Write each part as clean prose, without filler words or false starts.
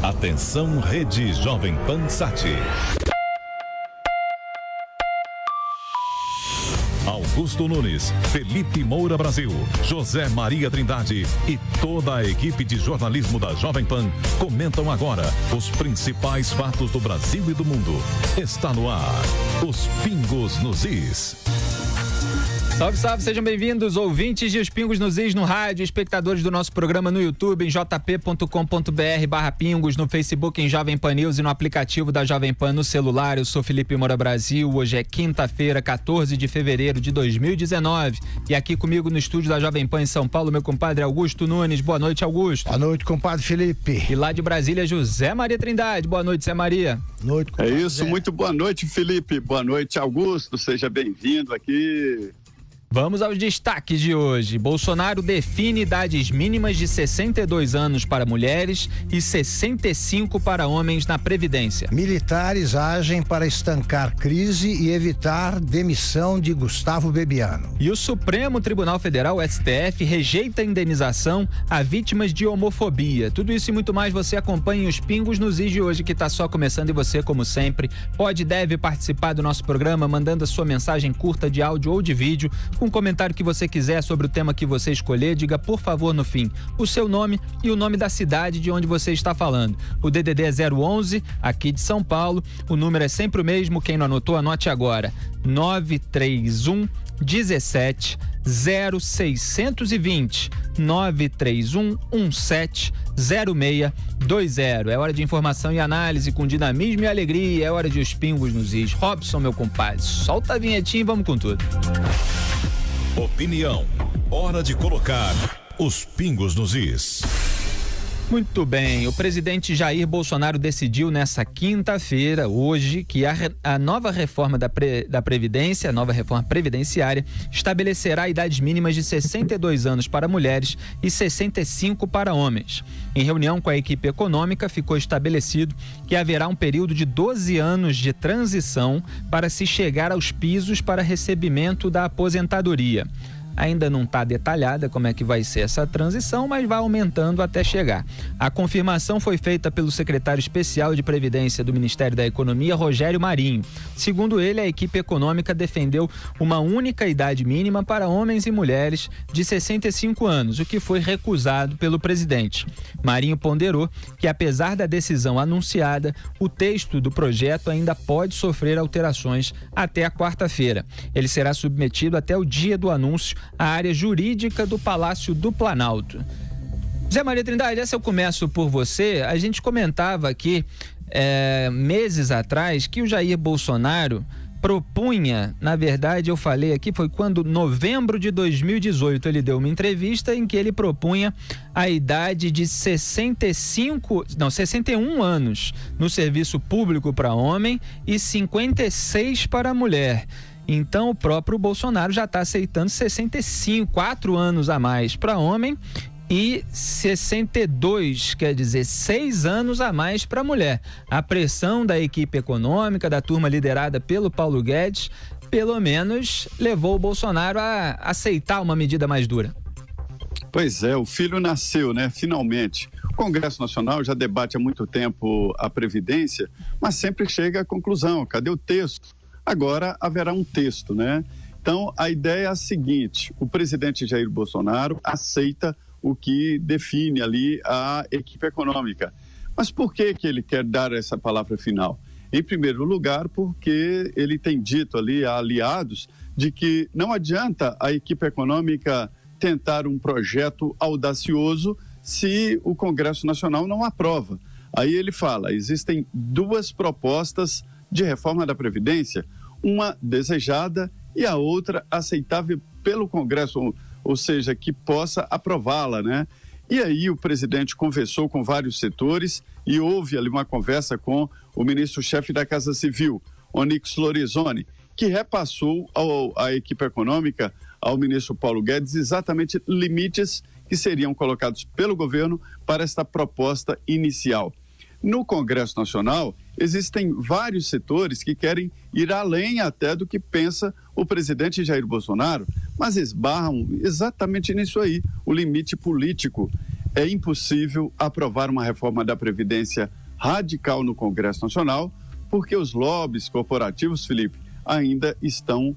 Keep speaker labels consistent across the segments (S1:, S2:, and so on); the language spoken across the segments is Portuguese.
S1: Atenção, Rede Jovem Pan Sat. Augusto Nunes, Felipe Moura Brasil, José Maria Trindade e toda a equipe de jornalismo da Jovem Pan comentam agora os principais fatos do Brasil e do mundo. Está no ar, os Pingos nos Is.
S2: Salve, salve, sejam bem-vindos, ouvintes de Os Pingos nos Is no rádio, espectadores do nosso programa no YouTube, em jp.com.br/pingos, no Facebook em Jovem Pan News e no aplicativo da Jovem Pan no celular. Eu sou Felipe Moura Brasil, hoje é quinta-feira, 14 de fevereiro de 2019 e aqui comigo no estúdio da Jovem Pan em São Paulo, meu compadre Augusto Nunes. Boa noite, Augusto.
S3: Boa noite, compadre Felipe.
S2: E lá de Brasília, José Maria Trindade. Boa noite, Zé Maria.
S3: Boa noite, compadre.
S4: É isso, muito boa noite, Felipe. Boa noite, Augusto. Seja bem-vindo aqui.
S2: Vamos aos destaques de hoje. Bolsonaro define idades mínimas de 62 anos para mulheres e 65 para homens na Previdência.
S3: Militares agem para estancar crise e evitar demissão de Gustavo Bebiano.
S2: E o Supremo Tribunal Federal, STF, rejeita a indenização a vítimas de homofobia. Tudo isso e muito mais você acompanha em Os Pingos nos Is de hoje, que está só começando, e você, como sempre, pode e deve participar do nosso programa mandando a sua mensagem curta de áudio ou de vídeo, com um comentário que você quiser sobre o tema que você escolher. Diga, por favor, no fim, o seu nome e o nome da cidade de onde você está falando. O DDD é 011, aqui de São Paulo. O número é sempre o mesmo. Quem não anotou, anote agora. 931 17 0620 931 17 0620. É hora de informação e análise com dinamismo e alegria. É hora de Os Pingos nos Is. Robson, meu compadre, solta a vinhetinha e vamos com tudo.
S1: Opinião, hora de colocar os Pingos nos Is.
S2: Muito bem, o presidente Jair Bolsonaro decidiu nessa quinta-feira, hoje, que a nova reforma da Previdência, a nova reforma previdenciária, estabelecerá idades mínimas de 62 anos para mulheres e 65 para homens. Em reunião com a equipe econômica, ficou estabelecido que haverá um período de 12 anos de transição para se chegar aos pisos para recebimento da aposentadoria. Ainda não está detalhada como é que vai ser essa transição, mas vai aumentando até chegar. A confirmação foi feita pelo secretário especial de Previdência do Ministério da Economia, Rogério Marinho. Segundo ele, a equipe econômica defendeu uma única idade mínima para homens e mulheres de 65 anos, o que foi recusado pelo presidente. Marinho ponderou que, apesar da decisão anunciada, o texto do projeto ainda pode sofrer alterações até a quarta-feira. Ele será submetido até o dia do anúncio à área jurídica do Palácio do Planalto. Zé Maria Trindade, essa eu começo por você. A gente comentava aqui meses atrás que o Jair Bolsonaro propunha, na verdade eu falei aqui, foi quando, novembro de 2018, ele deu uma entrevista em que ele propunha a idade de 61 anos no serviço público para homem e 56 para mulher. Então o próprio Bolsonaro já está aceitando 65, 4 anos a mais para homem e 62, quer dizer, 6 anos a mais para mulher. A pressão da equipe econômica, da turma liderada pelo Paulo Guedes, pelo menos levou o Bolsonaro a aceitar uma medida mais dura.
S4: Pois é, o filho nasceu, né? Finalmente. O Congresso Nacional já debate há muito tempo a Previdência, mas sempre chega à conclusão. Cadê o texto? Agora haverá um texto, né? Então, a ideia é a seguinte: o presidente Jair Bolsonaro aceita o que define ali a equipe econômica. Mas por que ele quer dar essa palavra final? Em primeiro lugar, porque ele tem dito ali a aliados de que não adianta a equipe econômica tentar um projeto audacioso se o Congresso Nacional não aprova. Aí ele fala, existem 2 propostas de reforma da Previdência, uma desejada e a outra aceitável pelo Congresso, ou seja, que possa aprová-la, né? E aí o presidente conversou com vários setores e houve ali uma conversa com o ministro-chefe da Casa Civil, Onyx Lorenzoni, que repassou à equipe econômica, ao ministro Paulo Guedes, exatamente limites que seriam colocados pelo governo para esta proposta inicial. No Congresso Nacional, existem vários setores que querem ir além até do que pensa o presidente Jair Bolsonaro, mas esbarram exatamente nisso aí, o limite político. é impossível aprovar uma reforma da Previdência radical no Congresso Nacional, porque os lobbies corporativos, Felipe, ainda estão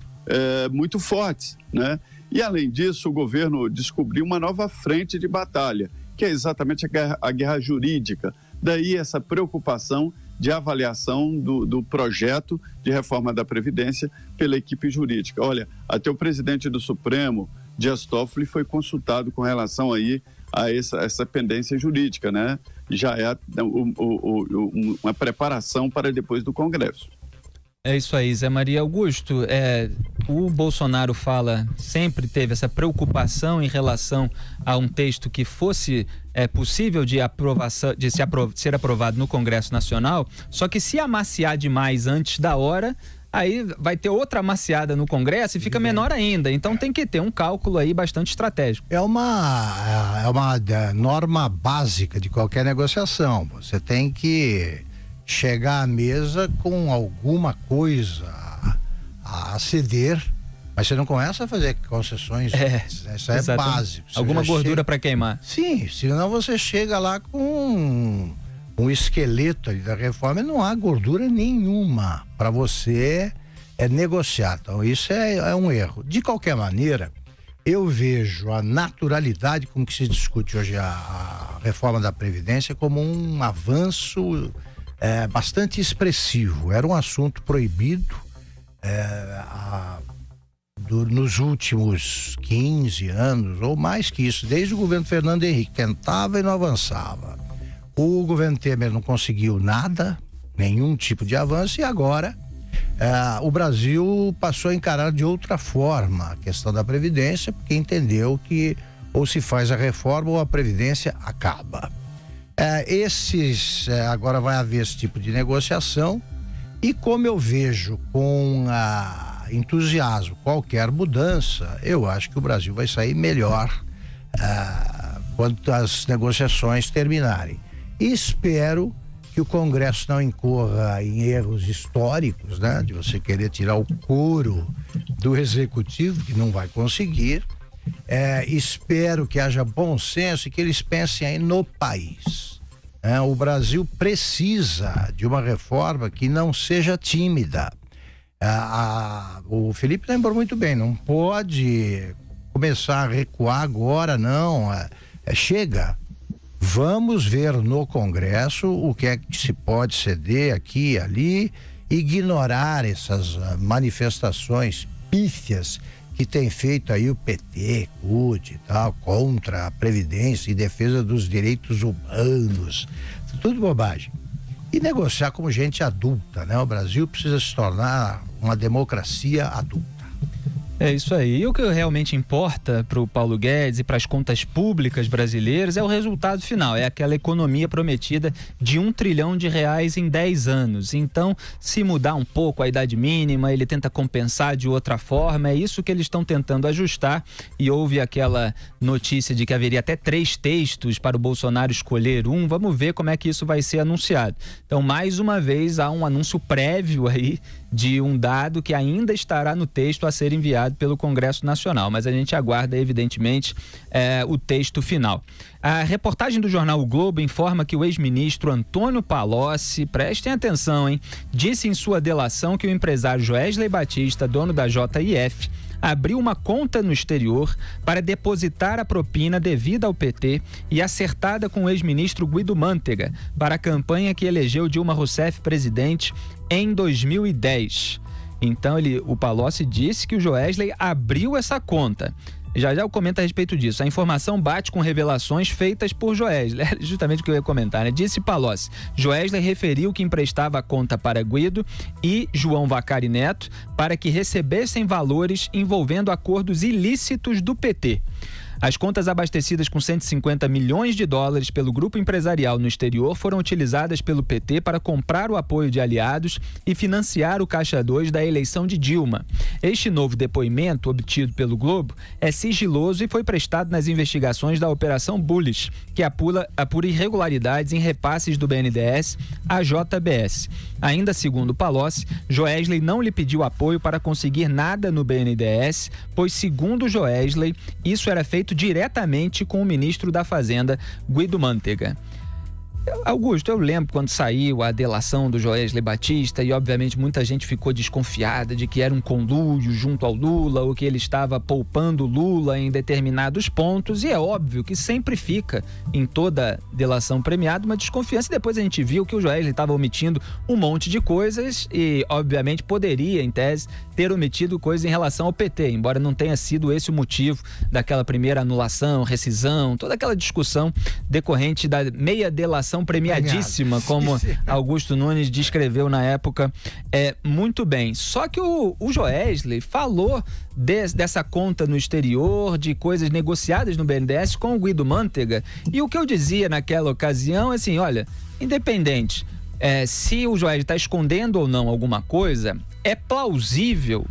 S4: muito fortes, né? E, além disso, o governo descobriu uma nova frente de batalha, que é exatamente a guerra jurídica. Daí essa preocupação de avaliação do projeto de reforma da Previdência pela equipe jurídica. Olha, até o presidente do Supremo, Dias Toffoli, foi consultado com relação aí a essa pendência jurídica, né? Já é uma preparação para depois do Congresso.
S2: É isso aí, Zé Maria. Augusto, o Bolsonaro sempre teve essa preocupação em relação a um texto que fosse possível de ser aprovado no Congresso Nacional, só que se amaciar demais antes da hora, aí vai ter outra amaciada no Congresso e fica menor ainda. Então tem que ter um cálculo aí bastante estratégico.
S3: É uma norma básica de qualquer negociação. Você tem que chegar à mesa com alguma coisa a ceder, mas você não começa a fazer concessões. Isso é básico.
S2: Alguma gordura para queimar.
S3: Sim, senão você chega lá com um esqueleto ali da reforma e não há gordura nenhuma para você negociar. Então isso é um erro. De qualquer maneira, eu vejo a naturalidade com que se discute hoje a reforma da Previdência como um avanço bastante expressivo. Era um assunto proibido nos últimos 15 anos, ou mais que isso, desde o governo Fernando Henrique. Tentava e não avançava. O governo Temer não conseguiu nada, nenhum tipo de avanço, e agora o Brasil passou a encarar de outra forma a questão da Previdência, porque entendeu que ou se faz a reforma ou a Previdência acaba. Agora vai haver esse tipo de negociação, e como eu vejo com entusiasmo qualquer mudança, eu acho que o Brasil vai sair melhor quando as negociações terminarem. E espero que o Congresso não incorra em erros históricos, né? De você querer tirar o couro do Executivo, que não vai conseguir. Espero que haja bom senso e que eles pensem aí no país. O Brasil precisa de uma reforma que não seja tímida. O Felipe lembrou muito bem, não pode começar a recuar agora, não. Chega. Vamos ver no Congresso o que é que se pode ceder aqui e ali, ignorar essas manifestações pífias que tem feito aí o PT, CUT e tal, contra a Previdência, em defesa dos direitos humanos, tudo bobagem. E negociar como gente adulta, né? O Brasil precisa se tornar uma democracia adulta.
S2: É isso aí. E o que realmente importa para o Paulo Guedes e para as contas públicas brasileiras é o resultado final, é aquela economia prometida de R$1 trilhão em 10 anos. Então, se mudar um pouco a idade mínima, ele tenta compensar de outra forma, é isso que eles estão tentando ajustar. E houve aquela notícia de que haveria até 3 textos para o Bolsonaro escolher um. Vamos ver como é que isso vai ser anunciado. Então, mais uma vez, há um anúncio prévio aí de um dado que ainda estará no texto a ser enviado pelo Congresso Nacional, mas a gente aguarda, evidentemente, o texto final. A reportagem do jornal O Globo informa que o ex-ministro Antônio Palocci, prestem atenção, hein, disse em sua delação que o empresário Joesley Batista, dono da JIF, abriu uma conta no exterior para depositar a propina devida ao PT e acertada com o ex-ministro Guido Mantega para a campanha que elegeu Dilma Rousseff presidente em 2010. Então o Palocci disse que o Joesley abriu essa conta. Já eu comento a respeito disso. A informação bate com revelações feitas por Joesley. Justamente o que eu ia comentar, né? Disse Palocci. Joesley referiu que emprestava a conta para Guido e João Vacari Neto para que recebessem valores envolvendo acordos ilícitos do PT. As contas abastecidas com $150 milhões pelo grupo empresarial no exterior foram utilizadas pelo PT para comprar o apoio de aliados e financiar o Caixa 2 da eleição de Dilma. Este novo depoimento, obtido pelo Globo, é sigiloso e foi prestado nas investigações da Operação Bullish, que apura irregularidades em repasses do BNDES à JBS. Ainda segundo Palocci, Joesley não lhe pediu apoio para conseguir nada no BNDES, pois, segundo Joesley, isso era feito feito diretamente com o ministro da Fazenda, Guido Mantega. Augusto, eu lembro quando saiu a delação do Joesley Batista e obviamente muita gente ficou desconfiada de que era um conluio junto ao Lula ou que ele estava poupando Lula em determinados pontos, e é óbvio que sempre fica em toda delação premiada uma desconfiança, e depois a gente viu que o Joesley estava omitindo um monte de coisas e obviamente poderia, em tese, ter omitido coisas em relação ao PT, embora não tenha sido esse o motivo daquela primeira anulação, rescisão, toda aquela discussão decorrente da meia delação premiadíssima, como Augusto Nunes descreveu na época muito bem. Só que o Joesley falou dessa conta no exterior, de coisas negociadas no BNDES com o Guido Mantega, e o que eu dizia naquela ocasião é assim, olha, independente se o Joesley está escondendo ou não alguma coisa, é plausível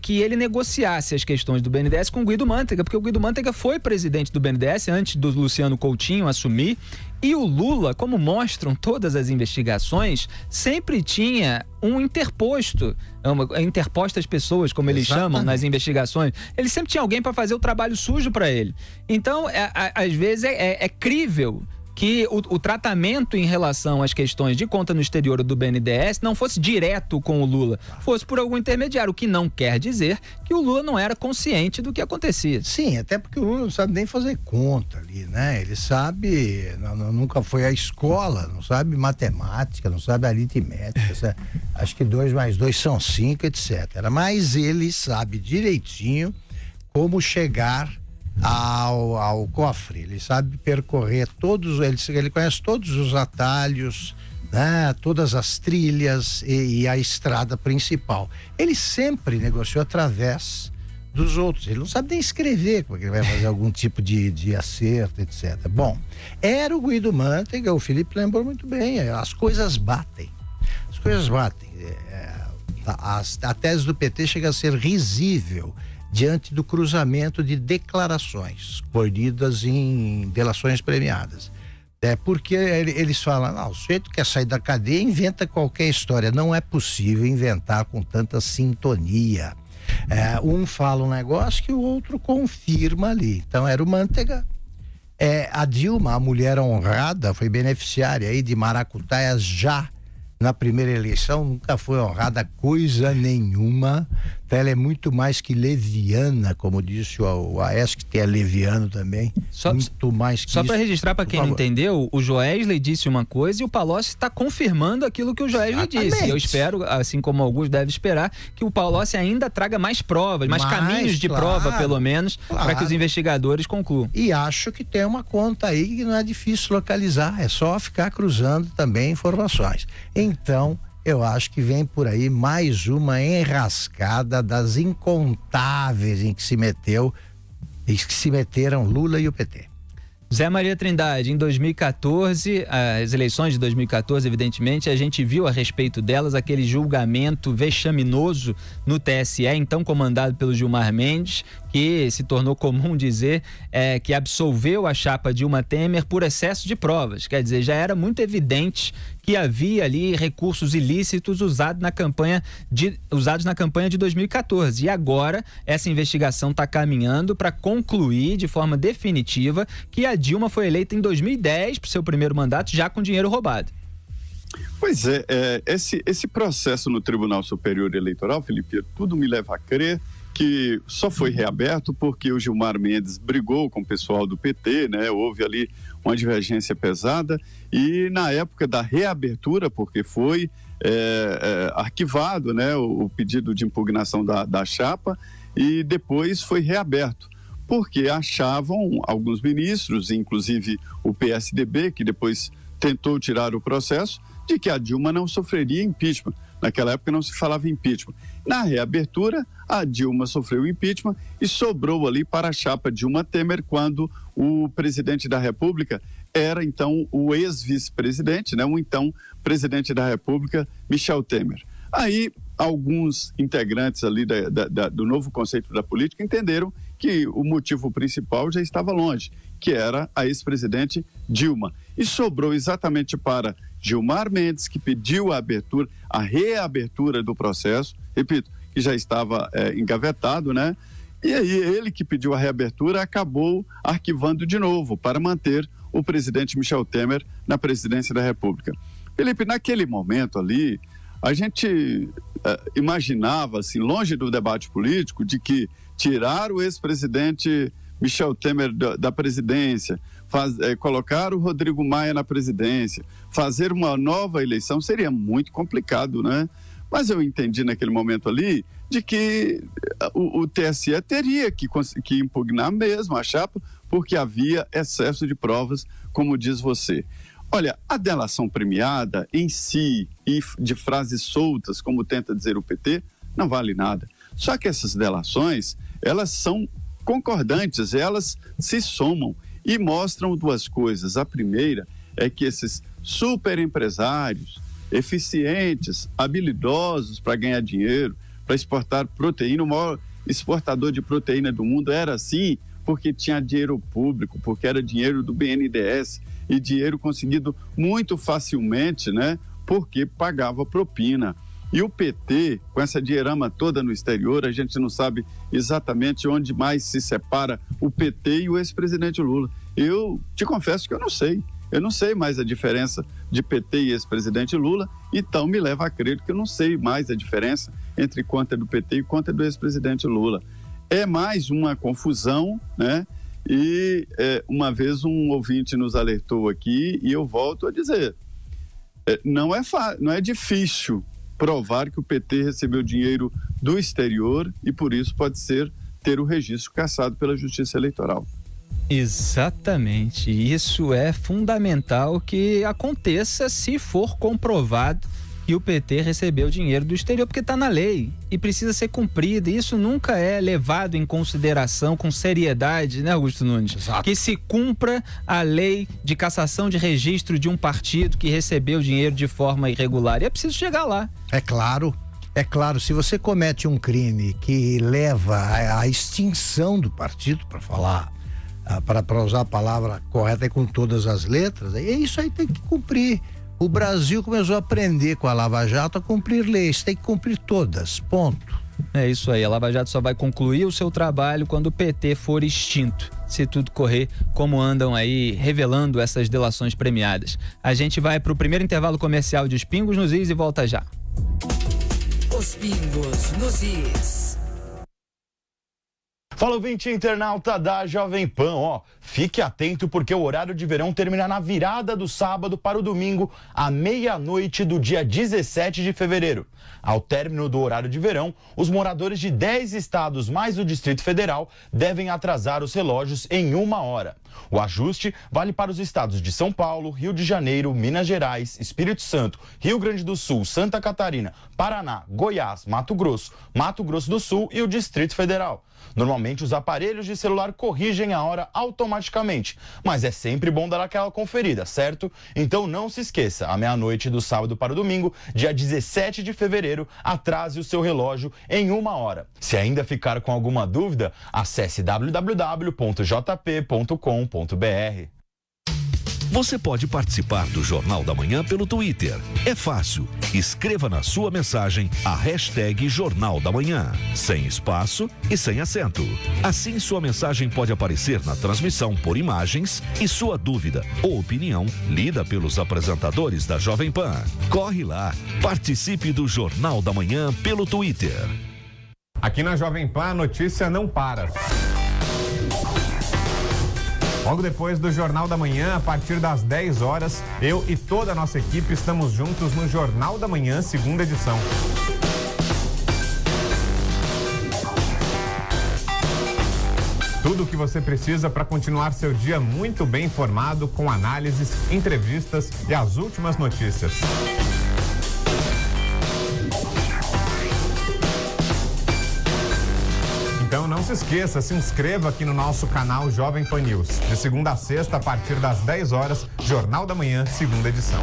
S2: que ele negociasse as questões do BNDES com o Guido Mantega, porque o Guido Mantega foi presidente do BNDES antes do Luciano Coutinho assumir, e o Lula, como mostram todas as investigações, sempre tinha um interpostas pessoas, como eles chamam nas investigações, ele sempre tinha alguém para fazer o trabalho sujo para ele. Então, às vezes é crível que o tratamento em relação às questões de conta no exterior do BNDES não fosse direto com o Lula, fosse por algum intermediário, o que não quer dizer que o Lula não era consciente do que acontecia.
S3: Sim, até porque o Lula não sabe nem fazer conta ali, né? Ele sabe, nunca foi à escola, não sabe matemática, não sabe aritmética, acho que 2 mais 2 são 5, etc. Mas ele sabe direitinho como chegar ao cofre, ele sabe percorrer ele conhece todos os atalhos, né, todas as trilhas e a estrada principal. Ele sempre negociou através dos outros, ele não sabe nem escrever, porque ele vai fazer algum tipo de acerto, etc. Bom, era o Guido Mantega, o Felipe lembrou muito bem, as coisas batem. A tese do PT chega a ser risível diante do cruzamento de declarações colhidas em delações premiadas. Porque eles falam, o sujeito quer sair da cadeia, inventa qualquer história. Não é possível inventar com tanta sintonia. Um fala um negócio que o outro confirma ali. Então era o Mantega. A Dilma, a mulher honrada, foi beneficiária aí de maracutaias já na primeira eleição, nunca foi honrada coisa nenhuma. Ela é muito mais que leviana, como disse o Aécio, que é leviano também. Muito mais que
S2: só
S3: isso.
S2: Para registrar, para quem não entendeu, o Joesley disse uma coisa e o Palocci está confirmando aquilo que o Joesley disse. Eu espero, assim como alguns devem esperar, que o Palocci ainda traga mais provas, mais caminhos de prova, pelo menos, para que os investigadores concluam.
S3: E acho que tem uma conta aí que não é difícil localizar, é só ficar cruzando também informações. Então, eu acho que vem por aí mais uma enrascada das incontáveis em que se meteram Lula e o PT.
S2: Zé Maria Trindade, em 2014, as eleições de 2014, evidentemente, a gente viu a respeito delas aquele julgamento vexaminoso no TSE, então comandado pelo Gilmar Mendes, que se tornou comum dizer que absolveu a chapa Dilma Temer por excesso de provas. Quer dizer, já era muito evidente que havia ali recursos ilícitos usados na campanha de 2014. E agora essa investigação está caminhando para concluir de forma definitiva que a Dilma foi eleita em 2010 para o seu primeiro mandato, já com dinheiro roubado.
S4: Pois esse processo no Tribunal Superior Eleitoral, Felipe, tudo me leva a crer que só foi reaberto porque o Gilmar Mendes brigou com o pessoal do PT, né? Houve ali uma divergência pesada e na época da reabertura, porque foi arquivado, né, o pedido de impugnação da chapa, e depois foi reaberto, porque achavam alguns ministros, inclusive o PSDB, que depois tentou tirar o processo, de que a Dilma não sofreria impeachment. Naquela época não se falava impeachment. Na reabertura, a Dilma sofreu impeachment e sobrou ali para a chapa Dilma Temer, quando o presidente da República era então o ex-vice-presidente, né? O então presidente da República, Michel Temer. Aí, alguns integrantes ali do novo conceito da política entenderam que o motivo principal já estava longe, que era a ex-presidente Dilma. E sobrou exatamente para Gilmar Mendes, que pediu a reabertura do processo, repito, que já estava engavetado, né? E aí ele que pediu a reabertura acabou arquivando de novo para manter o presidente Michel Temer na presidência da República. Felipe, naquele momento ali, a gente imaginava, assim, longe do debate político, de que tirar o ex-presidente Michel Temer da presidência, colocar o Rodrigo Maia na presidência, fazer uma nova eleição seria muito complicado, né? Mas eu entendi naquele momento ali de que o TSE teria que impugnar mesmo a chapa, porque havia excesso de provas, como diz você. Olha, a delação premiada em si e de frases soltas, como tenta dizer o PT, não vale nada. Só que essas delações, elas são concordantes, elas se somam e mostram duas coisas. A primeira é que esses super empresários, eficientes, habilidosos para ganhar dinheiro, para exportar proteína, o maior exportador de proteína do mundo era assim, porque tinha dinheiro público, porque era dinheiro do BNDES e dinheiro conseguido muito facilmente, né? Porque pagava propina. E o PT, com essa dinheirama toda no exterior, a gente não sabe exatamente onde mais se separa o PT e o ex-presidente Lula. Eu te confesso que eu não sei. Eu não sei mais a diferença de PT e ex-presidente Lula, então me leva a crer que eu não sei mais a diferença entre quanto é do PT e quanto é do ex-presidente Lula. É mais uma confusão, né? E uma vez um ouvinte nos alertou aqui e eu volto a dizer, não é difícil provar que o PT recebeu dinheiro do exterior e por isso pode ter o registro cassado pela Justiça Eleitoral.
S2: Exatamente, isso é fundamental que aconteça se for comprovado que o PT recebeu dinheiro do exterior, porque está na lei e precisa ser cumprida. Isso nunca é levado em consideração com seriedade, né, Augusto Nunes?
S3: Exato.
S2: Que se cumpra a lei de cassação de registro de um partido que recebeu dinheiro de forma irregular. E é preciso chegar lá.
S3: É claro, se você comete um crime que leva à extinção do partido, para falar, para usar a palavra correta e com todas as letras, é isso aí, tem que cumprir. O Brasil começou a aprender com a Lava Jato a cumprir leis, tem que cumprir todas, ponto.
S2: É isso aí, a Lava Jato só vai concluir o seu trabalho quando o PT for extinto, se tudo correr como andam aí revelando essas delações premiadas. A gente vai para o primeiro intervalo comercial de Os Pingos nos Is e volta já.
S5: Os Pingos nos Is.
S6: Fala, ouvinte internauta da Jovem Pan, fique atento porque o horário de verão termina na virada do sábado para o domingo, à meia-noite do dia 17 de fevereiro. Ao término do horário de verão, os moradores de 10 estados mais o Distrito Federal devem atrasar os relógios em 1 hora. O ajuste vale para os estados de São Paulo, Rio de Janeiro, Minas Gerais, Espírito Santo, Rio Grande do Sul, Santa Catarina, Paraná, Goiás, Mato Grosso do Sul e o Distrito Federal. Normalmente os aparelhos de celular corrigem a hora automaticamente, mas é sempre bom dar aquela conferida, certo? Então não se esqueça, à meia-noite do sábado para o domingo, dia 17 de fevereiro, atrase o seu relógio em 1 hora. Se ainda ficar com alguma dúvida, acesse www.jp.com.br.
S7: Você pode participar do Jornal da Manhã pelo Twitter. É fácil. Escreva na sua mensagem a hashtag Jornal da Manhã, sem espaço e sem acento. Assim, sua mensagem pode aparecer na transmissão por imagens e sua dúvida ou opinião lida pelos apresentadores da Jovem Pan. Corre lá, participe do Jornal da Manhã pelo Twitter.
S8: Aqui na Jovem Pan a notícia não para. Logo depois do Jornal da Manhã, a partir das 10 horas, eu e toda a nossa equipe estamos juntos no Jornal da Manhã, segunda edição. Tudo o que você precisa para continuar seu dia muito bem informado, com análises, entrevistas e as últimas notícias. Então não se esqueça, se inscreva aqui no nosso canal Jovem Pan News. De segunda a sexta, a partir das 10 horas, Jornal da Manhã, segunda edição.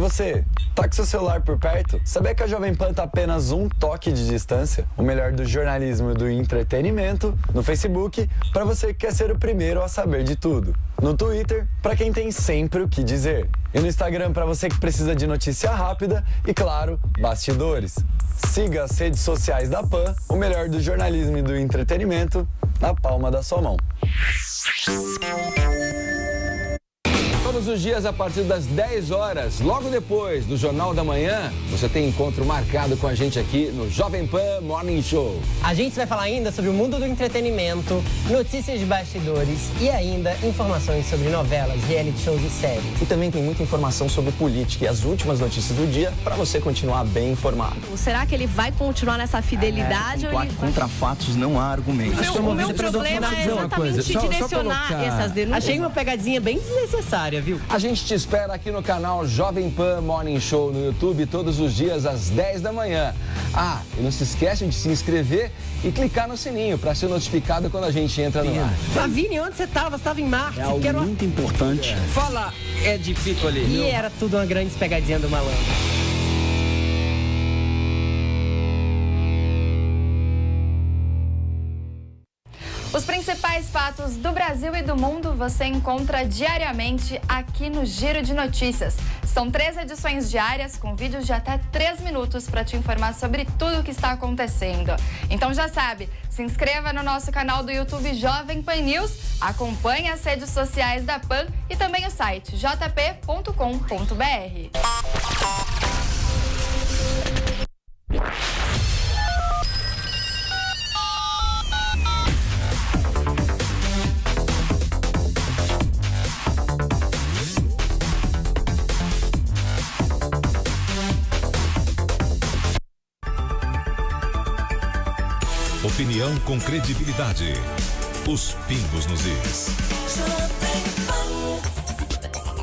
S9: você, tá com seu celular por perto? Sabia que a Jovem Pan tá apenas um toque de distância? O melhor do jornalismo e do entretenimento no Facebook, para você que quer ser o primeiro a saber de tudo. No Twitter, para quem tem sempre o que dizer. E no Instagram, para você que precisa de notícia rápida e, claro, bastidores. Siga as redes sociais da Pan, o melhor do jornalismo e do entretenimento, na palma da sua mão.
S10: Todos os dias a partir das 10 horas, logo depois do Jornal da Manhã, você tem encontro marcado com a gente aqui no Jovem Pan Morning Show.
S11: A gente vai falar ainda sobre o mundo do entretenimento, notícias de bastidores e ainda informações sobre novelas, reality shows e séries.
S12: E também tem muita informação sobre política e as últimas notícias do dia para você continuar bem informado.
S13: Será que ele vai continuar nessa fidelidade?
S12: Contra fatos não há argumentos.
S13: O meu problema é exatamente direcionar essas denúncias.
S11: Achei uma pegadinha bem desnecessária, viu?
S10: A gente te espera aqui no canal Jovem Pan Morning Show no YouTube todos os dias às 10 da manhã. Ah, e não se esquece de se inscrever e clicar no sininho para ser notificado quando a gente entra no ar.
S11: Flavini, onde você estava? Você estava em Marte.
S12: É algo muito importante.
S10: Fala, Ed Piccoli.
S11: E era tudo uma grande pegadinha do malandro.
S14: Os principais fatos do Brasil e do mundo você encontra diariamente aqui no Giro de Notícias. São 3 edições diárias com vídeos de até 3 minutos para te informar sobre tudo o que está acontecendo. Então já sabe, se inscreva no nosso canal do YouTube Jovem Pan News, acompanhe as redes sociais da Pan e também o site jp.com.br.
S1: Opinião com credibilidade. Os pingos nos is.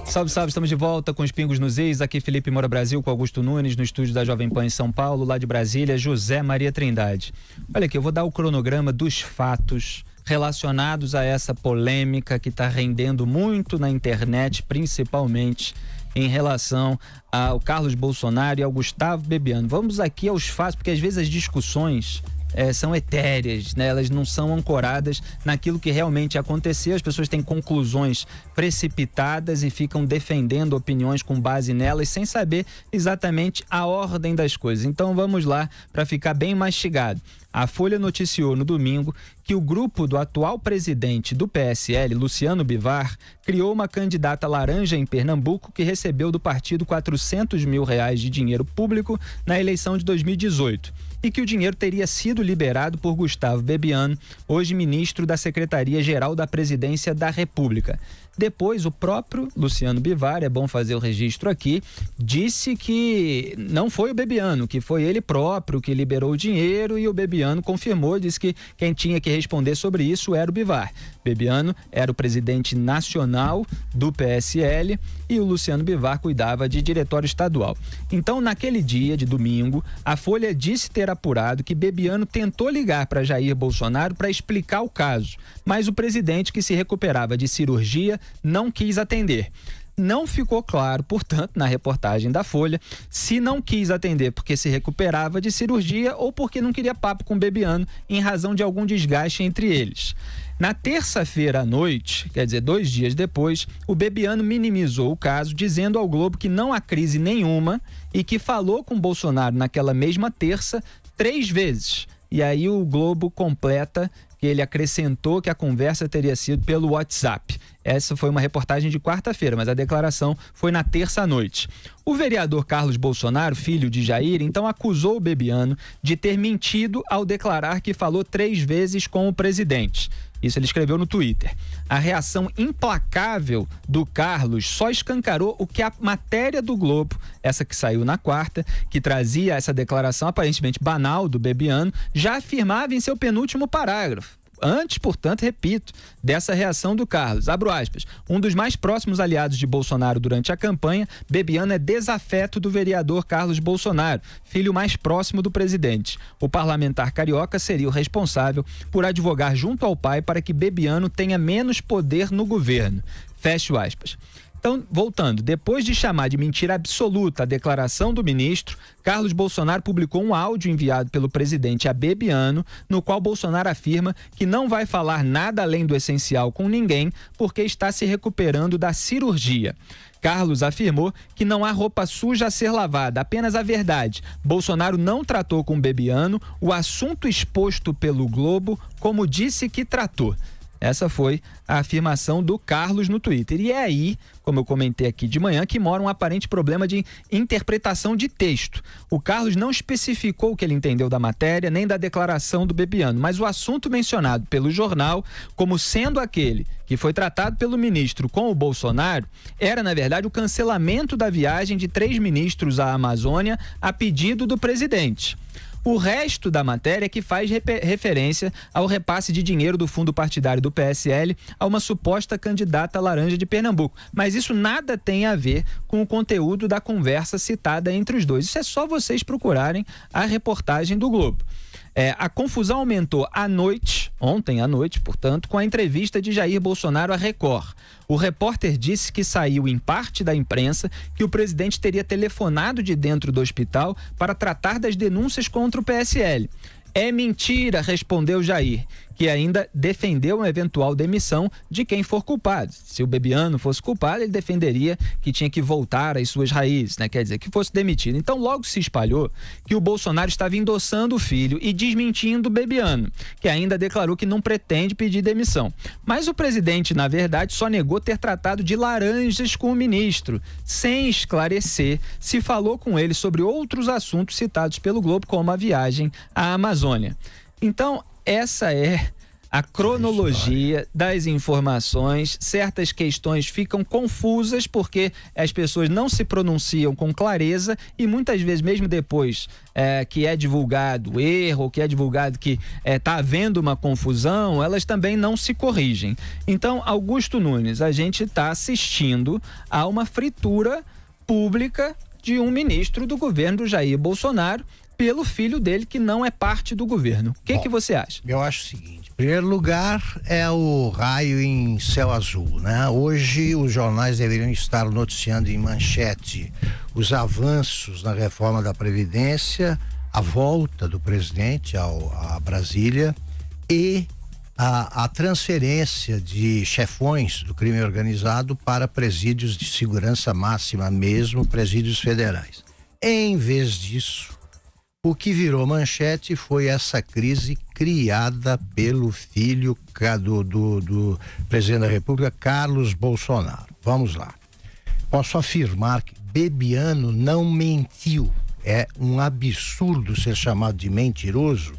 S2: Salve, salve, estamos de volta com os Pingos nos Is. Aqui Felipe Moura Brasil com Augusto Nunes no estúdio da Jovem Pan em São Paulo. Lá de Brasília, José Maria Trindade. Olha aqui, eu vou dar o cronograma dos fatos relacionados a essa polêmica que está rendendo muito na internet, principalmente em relação ao Carlos Bolsonaro e ao Gustavo Bebiano. Vamos aqui aos fatos, porque às vezes as discussões são etéreas, né? Elas não são ancoradas naquilo que realmente aconteceu. As pessoas têm conclusões precipitadas e ficam defendendo opiniões com base nelas sem saber exatamente a ordem das coisas. Então vamos lá para ficar bem mastigado. A Folha noticiou no domingo que o grupo do atual presidente do PSL, Luciano Bivar, criou uma candidata laranja em Pernambuco que recebeu do partido R$400 mil de dinheiro público na eleição de 2018. E que o dinheiro teria sido liberado por Gustavo Bebiano, hoje ministro da Secretaria-Geral da Presidência da República. Depois, o próprio Luciano Bivar, é bom fazer o registro aqui, disse que não foi o Bebiano, que foi ele próprio que liberou o dinheiro, e o Bebiano confirmou, disse que quem tinha que responder sobre isso era o Bivar. Bebiano era o presidente nacional do PSL e o Luciano Bivar cuidava de diretório estadual. Então, naquele dia de domingo, a Folha disse ter apurado que Bebiano tentou ligar para Jair Bolsonaro para explicar o caso, mas o presidente, que se recuperava de cirurgia, não quis atender. Não ficou claro, portanto, na reportagem da Folha, se não quis atender porque se recuperava de cirurgia ou porque não queria papo com Bebiano em razão de algum desgaste entre eles. Na terça-feira à noite, quer dizer, 2 dias depois, o Bebiano minimizou o caso, dizendo ao Globo que não há crise nenhuma e que falou com Bolsonaro naquela mesma terça 3 vezes. E aí o Globo completa que ele acrescentou que a conversa teria sido pelo WhatsApp. Essa foi uma reportagem de quarta-feira, mas a declaração foi na terça-noite. O vereador Carlos Bolsonaro, filho de Jair, então acusou o Bebiano de ter mentido ao declarar que falou 3 vezes com o presidente. Isso ele escreveu no Twitter. A reação implacável do Carlos só escancarou o que a matéria do Globo, essa que saiu na quarta, que trazia essa declaração aparentemente banal do Bebiano, já afirmava em seu penúltimo parágrafo. Antes, portanto, repito, dessa reação do Carlos, abro aspas, um dos mais próximos aliados de Bolsonaro durante a campanha, Bebiano é desafeto do vereador Carlos Bolsonaro, filho mais próximo do presidente. O parlamentar carioca seria o responsável por advogar junto ao pai para que Bebiano tenha menos poder no governo. Fecho aspas. Então, voltando, depois de chamar de mentira absoluta a declaração do ministro, Carlos Bolsonaro publicou um áudio enviado pelo presidente a Bebiano, no qual Bolsonaro afirma que não vai falar nada além do essencial com ninguém, porque está se recuperando da cirurgia. Carlos afirmou que não há roupa suja a ser lavada, apenas a verdade. Bolsonaro não tratou com Bebiano o assunto exposto pelo Globo como disse que tratou. Essa foi a afirmação do Carlos no Twitter. E é aí, como eu comentei aqui de manhã, que mora um aparente problema de interpretação de texto. O Carlos não especificou o que ele entendeu da matéria, nem da declaração do Bebiano, mas o assunto mencionado pelo jornal, como sendo aquele que foi tratado pelo ministro com o Bolsonaro, era, na verdade, o cancelamento da viagem de 3 ministros à Amazônia a pedido do presidente. O resto da matéria é que faz referência ao repasse de dinheiro do fundo partidário do PSL a uma suposta candidata laranja de Pernambuco. Mas isso nada tem a ver com o conteúdo da conversa citada entre os dois. Isso é só vocês procurarem a reportagem do Globo. A confusão aumentou ontem à noite, portanto, com a entrevista de Jair Bolsonaro à Record. O repórter disse que saiu em parte da imprensa que o presidente teria telefonado de dentro do hospital para tratar das denúncias contra o PSL. É mentira, respondeu Jair, que ainda defendeu uma eventual demissão de quem for culpado. Se o Bebiano fosse culpado, ele defenderia que tinha que voltar às suas raízes, né? Quer dizer, que fosse demitido. Então, logo se espalhou que o Bolsonaro estava endossando o filho e desmentindo o Bebiano, que ainda declarou que não pretende pedir demissão. Mas o presidente, na verdade, só negou ter tratado de laranjas com o ministro, sem esclarecer se falou com ele sobre outros assuntos citados pelo Globo, como a viagem à Amazônia. Então, essa é a cronologia das informações. Certas questões ficam confusas porque as pessoas não se pronunciam com clareza e muitas vezes, mesmo depois que é divulgado o erro, que é divulgado que está havendo uma confusão, elas também não se corrigem. Então, Augusto Nunes, a gente está assistindo a uma fritura pública de um ministro do governo do Jair Bolsonaro pelo filho dele, que não é parte do governo. O que você acha?
S3: Eu acho o seguinte: em primeiro lugar, é o raio em céu azul, né? Hoje os jornais deveriam estar noticiando em manchete os avanços na reforma da Previdência, a volta do presidente a Brasília e a transferência de chefões do crime organizado para presídios de segurança máxima, mesmo presídios federais. Em vez disso, o que virou manchete foi essa crise criada pelo filho do presidente da República, Carlos Bolsonaro. Vamos lá. Posso afirmar que Bebiano não mentiu. É um absurdo ser chamado de mentiroso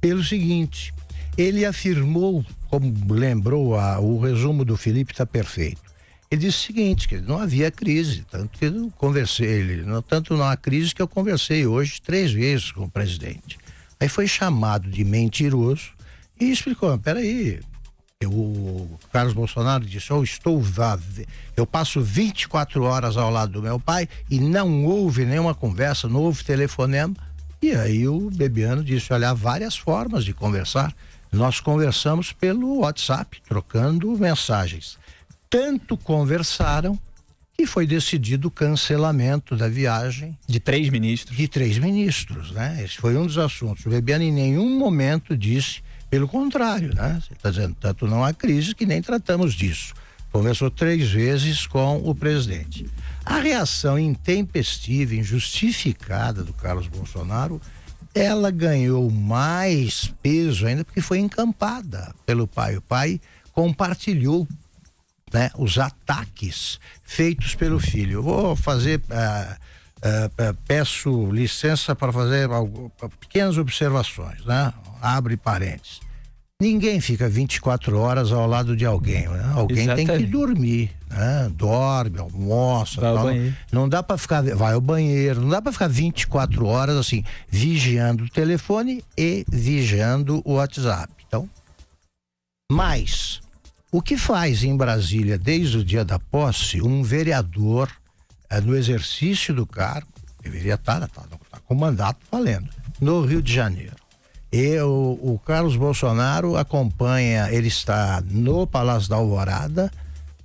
S3: pelo seguinte: ele afirmou, como lembrou, o resumo do Felipe está perfeito. Ele disse o seguinte, que não havia crise, tanto que eu conversei, tanto não há crise que eu conversei hoje 3 vezes com o presidente. Aí foi chamado de mentiroso e explicou: peraí, o Carlos Bolsonaro disse: eu passo 24 horas ao lado do meu pai e não houve nenhuma conversa, não houve telefonema. E aí o Bebiano disse: olha, há várias formas de conversar. Nós conversamos pelo WhatsApp, trocando mensagens. Tanto conversaram que foi decidido o cancelamento da viagem.
S2: De 3 ministros.
S3: De 3 ministros, né? Esse foi um dos assuntos. O Bebiano em nenhum momento disse, pelo contrário, né? Você está dizendo, tanto não há crise que nem tratamos disso. Conversou 3 vezes com o presidente. A reação intempestiva, injustificada do Carlos Bolsonaro, ela ganhou mais peso ainda porque foi encampada pelo pai. O pai compartilhou, né, os ataques feitos pelo filho. Eu vou fazer, peço licença para fazer pequenas observações, né? Abre parênteses. Ninguém fica 24 horas ao lado de alguém, né? Alguém Exatamente. Tem que dormir, né? Dorme, almoça,
S2: vai
S3: tal.
S2: Ao banheiro.
S3: Não dá para ficar, vai ao banheiro, não dá para ficar 24 horas assim, vigiando o telefone e vigiando o WhatsApp. Então, mas o que faz em Brasília, desde o dia da posse, um vereador no exercício do cargo, deveria estar com mandato valendo, no Rio de Janeiro. E o Carlos Bolsonaro acompanha, ele está no Palácio da Alvorada,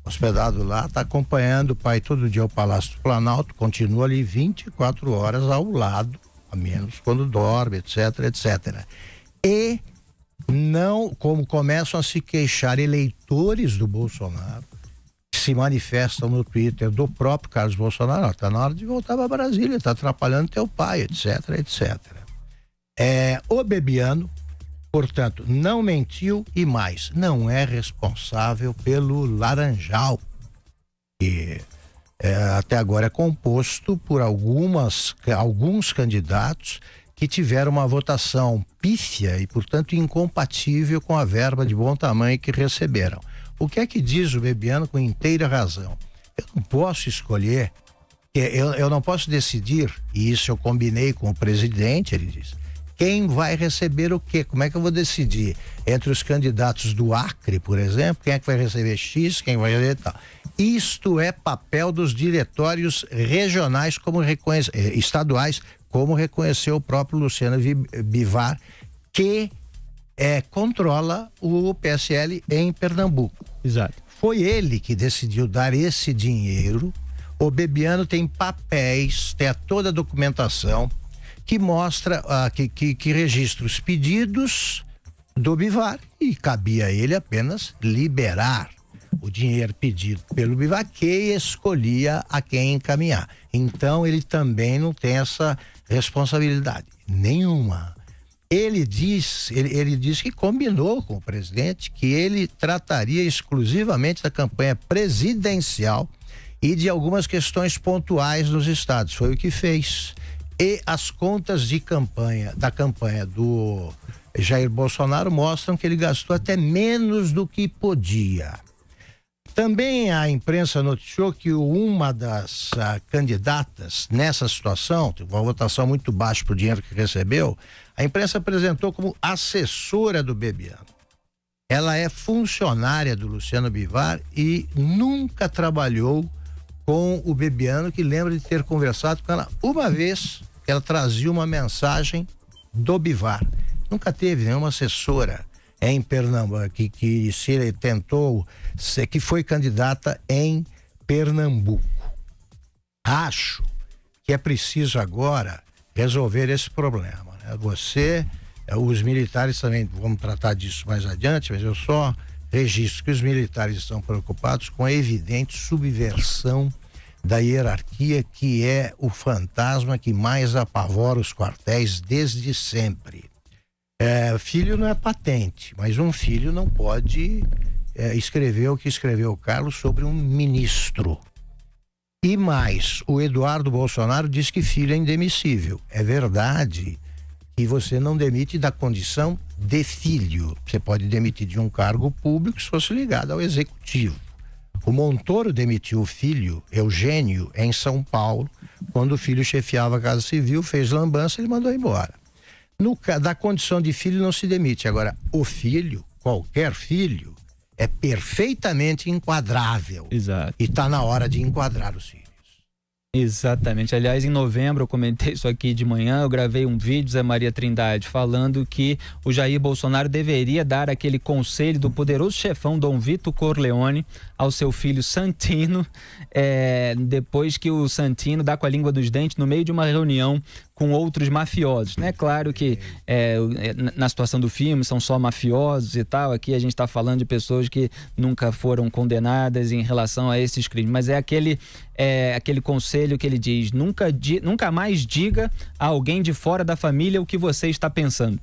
S3: hospedado lá, está acompanhando o pai todo dia ao Palácio do Planalto, continua ali 24 horas ao lado, a menos quando dorme, etc, etc. E não, como começam a se queixar eleitores do Bolsonaro, que se manifestam no Twitter do próprio Carlos Bolsonaro, está na hora de voltar para Brasília, está atrapalhando teu pai, etc, etc. O Bebiano, portanto, não mentiu e mais, não é responsável pelo Laranjal, que até agora é composto por alguns candidatos que tiveram uma votação pífia e, portanto, incompatível com a verba de bom tamanho que receberam. O que é que diz o Bebiano com inteira razão? Eu não posso escolher, eu não posso decidir, e isso eu combinei com o presidente, ele diz, quem vai receber o quê? Como é que eu vou decidir? Entre os candidatos do Acre, por exemplo, quem é que vai receber X, quem vai receber tal. Isto é papel dos diretórios regionais, estaduais, como reconheceu o próprio Luciano Bivar, que controla o PSL em Pernambuco.
S2: Exato.
S3: Foi ele que decidiu dar esse dinheiro. O Bebiano tem papéis, tem toda a documentação que mostra, que registra os pedidos do Bivar e cabia a ele apenas liberar o dinheiro pedido pelo Bivar, que escolhia a quem encaminhar. Então ele também não tem essa responsabilidade nenhuma. Ele diz que combinou com o presidente que ele trataria exclusivamente da campanha presidencial e de algumas questões pontuais nos estados. Foi o que fez. E as contas de da campanha do Jair Bolsonaro mostram que ele gastou até menos do que podia. Também a imprensa noticiou que uma das candidatas nessa situação, teve uma votação muito baixa para o dinheiro que recebeu, a imprensa apresentou como assessora do Bebiano. Ela é funcionária do Luciano Bivar e nunca trabalhou com o Bebiano, que lembra de ter conversado com ela uma vez, ela trazia uma mensagem do Bivar. Nunca teve nenhuma assessora em Pernambuco que se tentou, que foi candidata em Pernambuco. Acho que é preciso agora resolver esse problema, né? Os militares também, vamos tratar disso mais adiante, mas eu só registro que os militares estão preocupados com a evidente subversão da hierarquia, que é o fantasma que mais apavora os quartéis desde sempre. Filho não é patente, mas um filho não pode escrever o que escreveu o Carlos sobre um ministro. E mais, o Eduardo Bolsonaro diz que filho é indemissível. É verdade que você não demite da condição de filho. Você pode demitir de um cargo público se fosse ligado ao executivo. O Montoro demitiu o filho, Eugênio, em São Paulo, quando o filho chefiava a Casa Civil, fez lambança, ele mandou embora. Da condição de filho não se demite. Agora, o filho, qualquer filho, é perfeitamente enquadrável.
S2: Exato.
S3: E está na hora de enquadrar os filhos.
S2: Exatamente. Aliás, em novembro, eu comentei isso aqui de manhã, eu gravei um vídeo, Zé Maria Trindade, falando que o Jair Bolsonaro deveria dar aquele conselho do poderoso chefão Dom Vito Corleone ao seu filho Santino, depois que o Santino dá com a língua dos dentes no meio de uma reunião com outros mafiosos, né? Claro que na situação do filme são só mafiosos e tal, aqui a gente está falando de pessoas que nunca foram condenadas em relação a esses crimes, mas é aquele conselho que ele diz, nunca mais diga a alguém de fora da família o que você está pensando.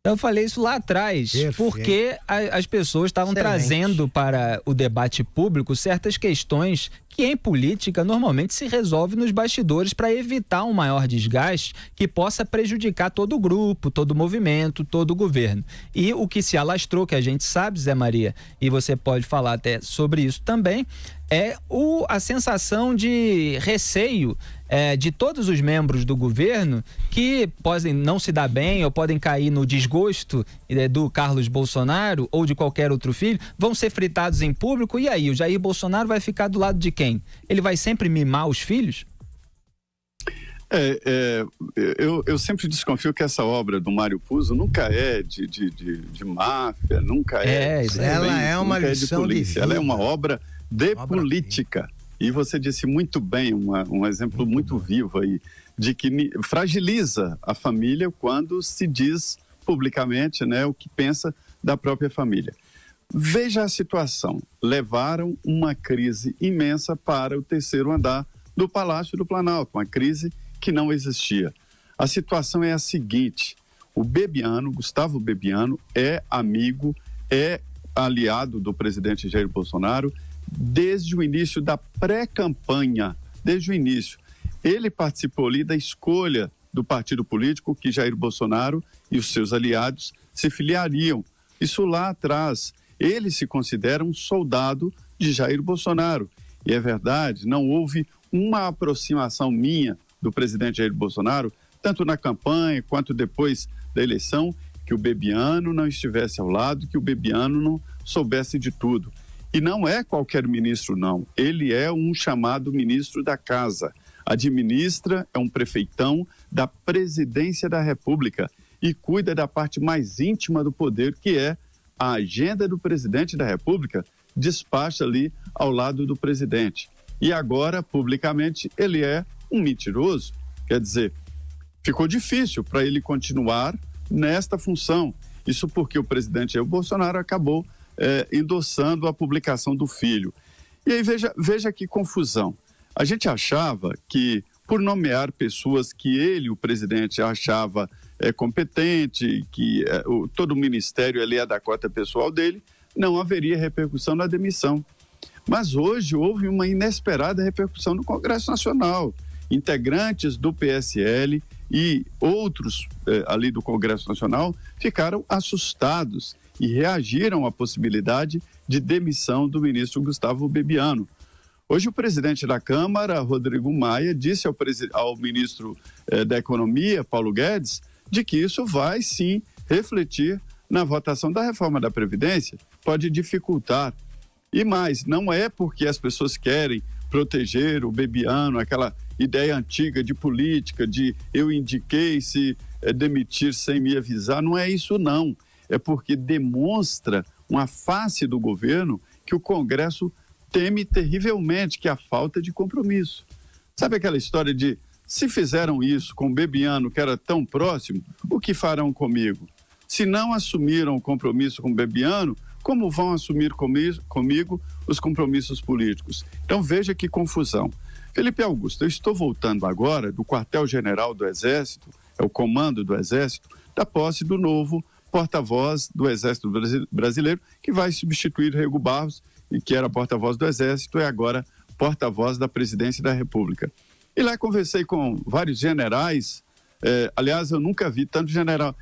S2: Eu falei isso lá atrás, perfeito, porque as pessoas estavam trazendo para o debate público certas questões que em política normalmente se resolve nos bastidores para evitar um maior desgaste que possa prejudicar todo o grupo, todo o movimento, todo o governo. E o que se alastrou, que a gente sabe, Zé Maria, e você pode falar até sobre isso também, é a sensação de receio de todos os membros do governo que podem não se dar bem ou podem cair no desgosto do Carlos Bolsonaro ou de qualquer outro filho, vão ser fritados em público. E aí, o Jair Bolsonaro vai ficar do lado de quem? Ele vai sempre mimar os filhos?
S4: Eu sempre desconfio que essa obra do Mário Puzo nunca é de máfia, nunca é.
S3: Ela é uma lição de vida.
S4: Ela é uma obra de política. E você disse muito bem, um exemplo muito vivo aí, de que fragiliza a família quando se diz publicamente, né, o que pensa da própria família. Veja a situação. Levaram uma crise imensa para o terceiro andar do Palácio do Planalto, uma crise que não existia. A situação é a seguinte: o Bebiano, Gustavo Bebiano, é amigo, é aliado do presidente Jair Bolsonaro desde o início da pré-campanha, desde o início. Ele participou ali da escolha do partido político que Jair Bolsonaro e os seus aliados se filiariam. Isso lá atrás. Ele se considera um soldado de Jair Bolsonaro. E é verdade, não houve uma aproximação minha do presidente Jair Bolsonaro, tanto na campanha quanto depois da eleição, que o Bebiano não estivesse ao lado, que o Bebiano não soubesse de tudo. E não é qualquer ministro, não. Ele é um chamado ministro da Casa. Administra, é um prefeitão da Presidência da República e cuida da parte mais íntima do poder, que é a agenda do presidente da República, despacha ali ao lado do presidente. E agora, publicamente, ele é um mentiroso. Quer dizer, ficou difícil para ele continuar nesta função. Isso porque o presidente Jair Bolsonaro acabou endossando a publicação do filho. E aí veja que confusão. A gente achava que, por nomear pessoas que ele, o presidente, achava competente, que todo o ministério ali é da cota pessoal dele, não haveria repercussão na demissão. Mas hoje houve uma inesperada repercussão no Congresso Nacional. Integrantes do PSL e outros ali do Congresso Nacional ficaram assustados e reagiram à possibilidade de demissão do ministro Gustavo Bebiano. Hoje o presidente da Câmara, Rodrigo Maia, disse ao ministro da Economia, Paulo Guedes, de que isso vai sim refletir na votação da reforma da Previdência, pode dificultar. E mais, não é porque as pessoas querem proteger o Bebiano, aquela ideia antiga de política, de eu indiquei se demitir sem me avisar, não é isso não. É porque demonstra uma face do governo que o Congresso teme terrivelmente, que é a falta de compromisso. Sabe aquela história de, se fizeram isso com o Bebiano, que era tão próximo, o que farão comigo? Se não assumiram o compromisso com o Bebiano, como vão assumir comigo os compromissos políticos? Então veja que confusão. Felipe Augusto, eu estou voltando agora do quartel-general do Exército, é o comando do Exército, da posse do novo porta-voz do Exército Brasileiro, que vai substituir Rego Barros, que era porta-voz do Exército, é agora porta-voz da Presidência da República. E lá conversei com vários generais, aliás, eu nunca vi tanto general.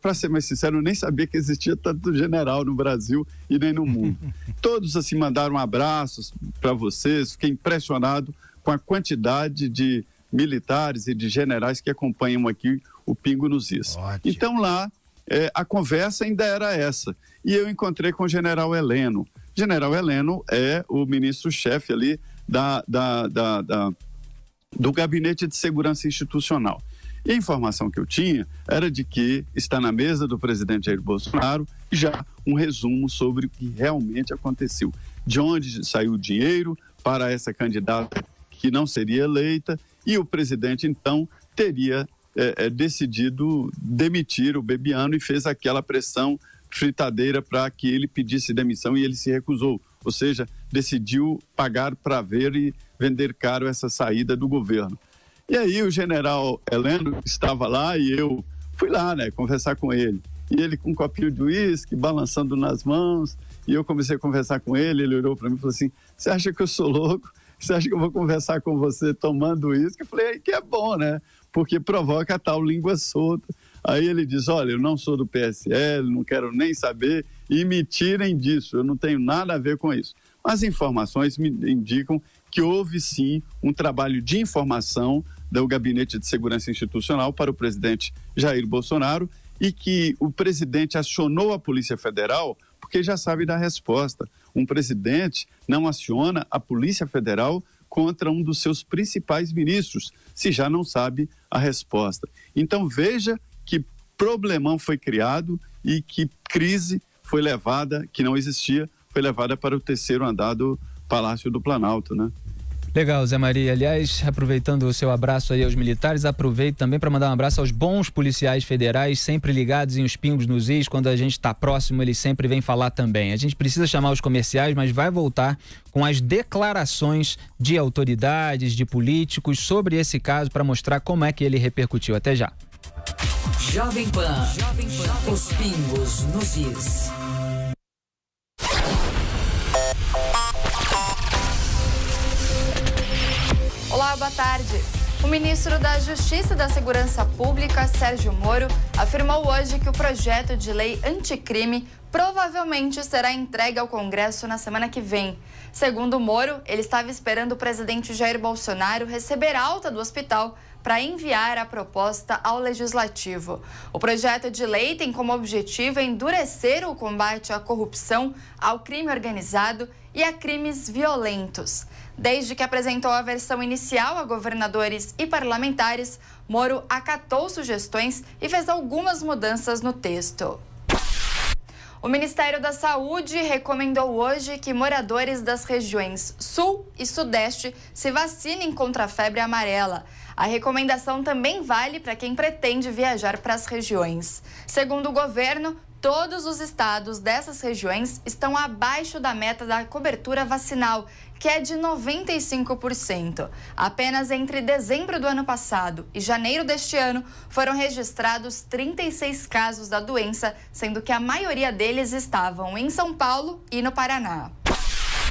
S4: Para ser mais sincero, eu nem sabia que existia tanto general no Brasil e nem no mundo. Todos assim mandaram abraços para vocês, fiquei impressionado com a quantidade de militares e de generais que acompanham aqui o Pingo nos Is. Ótimo. Então lá, a conversa ainda era essa. E eu encontrei com o general Heleno. General Heleno é o ministro-chefe ali do Gabinete de Segurança Institucional. E a informação que eu tinha era de que está na mesa do presidente Jair Bolsonaro já um resumo sobre o que realmente aconteceu. De onde saiu o dinheiro para essa candidata que não seria eleita, e o presidente, então, teria decidido demitir o Bebiano e fez aquela pressão fritadeira para que ele pedisse demissão e ele se recusou. Ou seja, decidiu pagar para ver e vender caro essa saída do governo. E aí o general Heleno estava lá e eu fui lá, né, conversar com ele. E ele com um copinho de uísque, balançando nas mãos, e eu comecei a conversar com ele, ele olhou para mim e falou assim, você acha que eu sou louco? Você acha que eu vou conversar com você tomando uísque? Eu falei, que é bom, né? Porque provoca a tal língua solta. Aí ele diz, olha, eu não sou do PSL, não quero nem saber, e me tirem disso, eu não tenho nada a ver com isso. As informações me indicam que houve sim um trabalho de informação do Gabinete de Segurança Institucional para o presidente Jair Bolsonaro e que o presidente acionou a Polícia Federal porque já sabe da resposta. Um presidente não aciona a Polícia Federal contra um dos seus principais ministros, se já não sabe a resposta. Então veja que problemão foi criado e que crise foi levada, que não existia, foi levada para o terceiro andar do Palácio do Planalto, né?
S2: Legal, Zé Maria. Aliás, aproveitando o seu abraço aí aos militares, aproveito também para mandar um abraço aos bons policiais federais, sempre ligados em Os Pingos nos Is. Quando a gente está próximo, eles sempre vêm falar também. A gente precisa chamar os comerciais, mas vai voltar com as declarações de autoridades, de políticos sobre esse caso para mostrar como é que ele repercutiu. Até já.
S5: Jovem Pan. Os Pingos nos Is.
S14: Olá, boa tarde. O ministro da Justiça e da Segurança Pública, Sérgio Moro, afirmou hoje que o projeto de lei anticrime provavelmente será entregue ao Congresso na semana que vem. Segundo Moro, ele estava esperando o presidente Jair Bolsonaro receber alta do hospital para enviar a proposta ao Legislativo. O projeto de lei tem como objetivo endurecer o combate à corrupção, ao crime organizado e a crimes violentos. Desde que apresentou a versão inicial a governadores e parlamentares, Moro acatou sugestões e fez algumas mudanças no texto. O Ministério da Saúde recomendou hoje que moradores das regiões Sul e Sudeste se vacinem contra a febre amarela. A recomendação também vale para quem pretende viajar para as regiões. Segundo o governo, todos os estados dessas regiões estão abaixo da meta da cobertura vacinal, que é de 95%. Apenas entre dezembro do ano passado e janeiro deste ano foram registrados 36 casos da doença, sendo que a maioria deles estavam em São Paulo e no Paraná.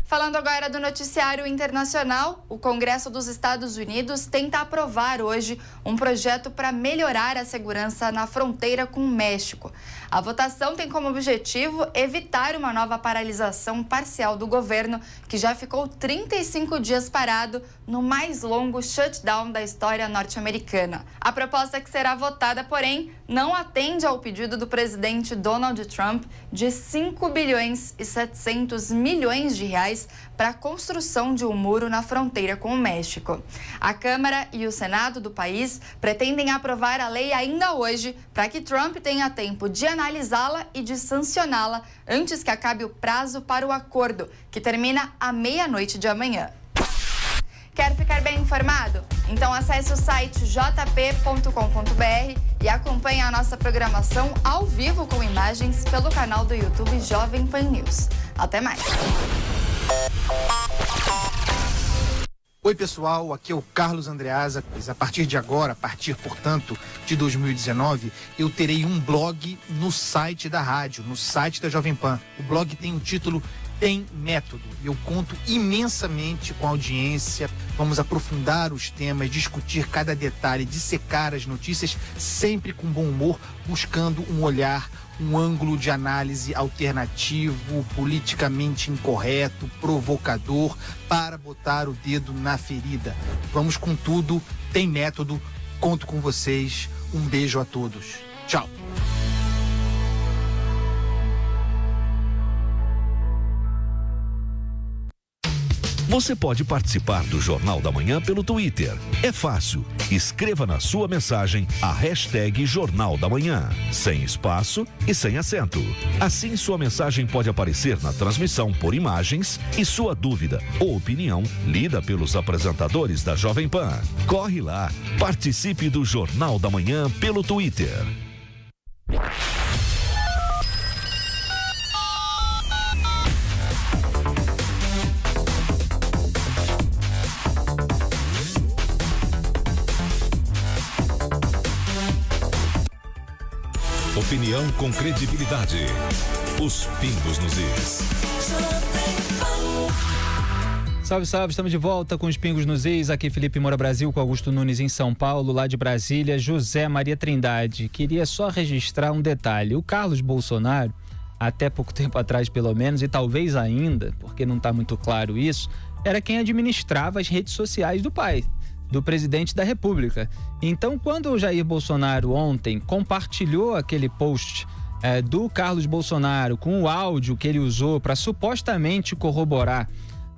S14: Falando agora do noticiário internacional, o Congresso dos Estados Unidos tenta aprovar hoje um projeto para melhorar a segurança na fronteira com o México. A votação tem como objetivo evitar uma nova paralisação parcial do governo, que já ficou 35 dias parado no mais longo shutdown da história norte-americana. A proposta que será votada, porém, não atende ao pedido do presidente Donald Trump de 5 bilhões e 700 milhões de reais para a construção de um muro na fronteira com o México. A Câmara e o Senado do país pretendem aprovar a lei ainda hoje para que Trump tenha tempo de analisá-la e de sancioná-la antes que acabe o prazo para o acordo, que termina à meia-noite de amanhã. Quer ficar bem informado? Então acesse o site jp.com.br e acompanhe a nossa programação ao vivo com imagens pelo canal do YouTube Jovem Pan News. Até mais!
S15: Oi pessoal, aqui é o Carlos Andreasa. A partir de agora, portanto, de 2019, eu terei um blog no site da rádio, no site da Jovem Pan. O blog tem o título Tem Método. Eu conto imensamente com a audiência, vamos aprofundar os temas, discutir cada detalhe, dissecar as notícias, sempre com bom humor, buscando um olhar, um ângulo de análise alternativo, politicamente incorreto, provocador, para botar o dedo na ferida. Vamos com tudo, tem método, conto com vocês. Um beijo a todos. Tchau.
S7: Você pode participar do Jornal da Manhã pelo Twitter. É fácil. Escreva na sua mensagem a hashtag Jornal da Manhã, sem espaço e sem acento. Assim, sua mensagem pode aparecer na transmissão por imagens e sua dúvida ou opinião lida pelos apresentadores da Jovem Pan. Corre lá, participe do Jornal da Manhã pelo Twitter.
S1: Opinião com credibilidade. Os Pingos nos Is.
S2: Salve, salve, estamos de volta com os Pingos nos Is. Aqui Felipe Moura Brasil com Augusto Nunes em São Paulo, lá de Brasília, José Maria Trindade. Queria só registrar um detalhe. O Carlos Bolsonaro, até pouco tempo atrás pelo menos, e talvez ainda, porque não está muito claro isso, era quem administrava as redes sociais do pai, do presidente da República. Então, quando o Jair Bolsonaro ontem compartilhou aquele post do Carlos Bolsonaro com o áudio que ele usou para supostamente corroborar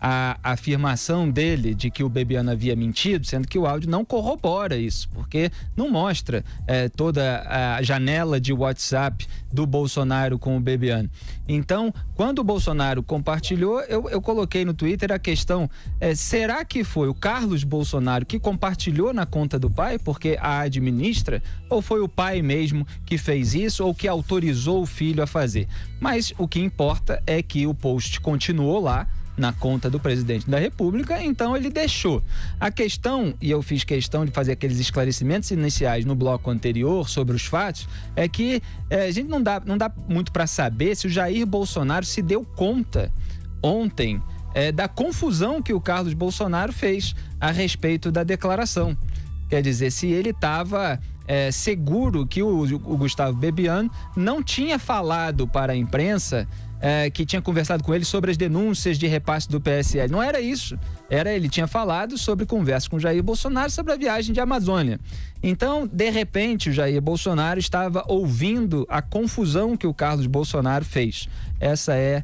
S2: a afirmação dele de que o Bebiano havia mentido, sendo que o áudio não corrobora isso, porque não mostra toda a janela de WhatsApp do Bolsonaro com o Bebiano. Então, quando o Bolsonaro compartilhou, eu coloquei no Twitter a questão, será que foi o Carlos Bolsonaro que compartilhou na conta do pai, porque a administra, ou foi o pai mesmo que fez isso, ou que autorizou o filho a fazer? Mas o que importa é que o post continuou lá, na conta do presidente da República, então ele deixou. A questão, e eu fiz questão de fazer aqueles esclarecimentos iniciais no bloco anterior sobre os fatos, é que a gente não dá muito para saber se o Jair Bolsonaro se deu conta ontem da confusão que o Carlos Bolsonaro fez a respeito da declaração. Quer dizer, se ele estava seguro que o Gustavo Bebiano não tinha falado para a imprensa que tinha conversado com ele sobre as denúncias de repasse do PSL. Não era isso. Ele tinha falado sobre conversa com Jair Bolsonaro sobre a viagem de Amazônia. Então, de repente, o Jair Bolsonaro estava ouvindo a confusão que o Carlos Bolsonaro fez. Essa é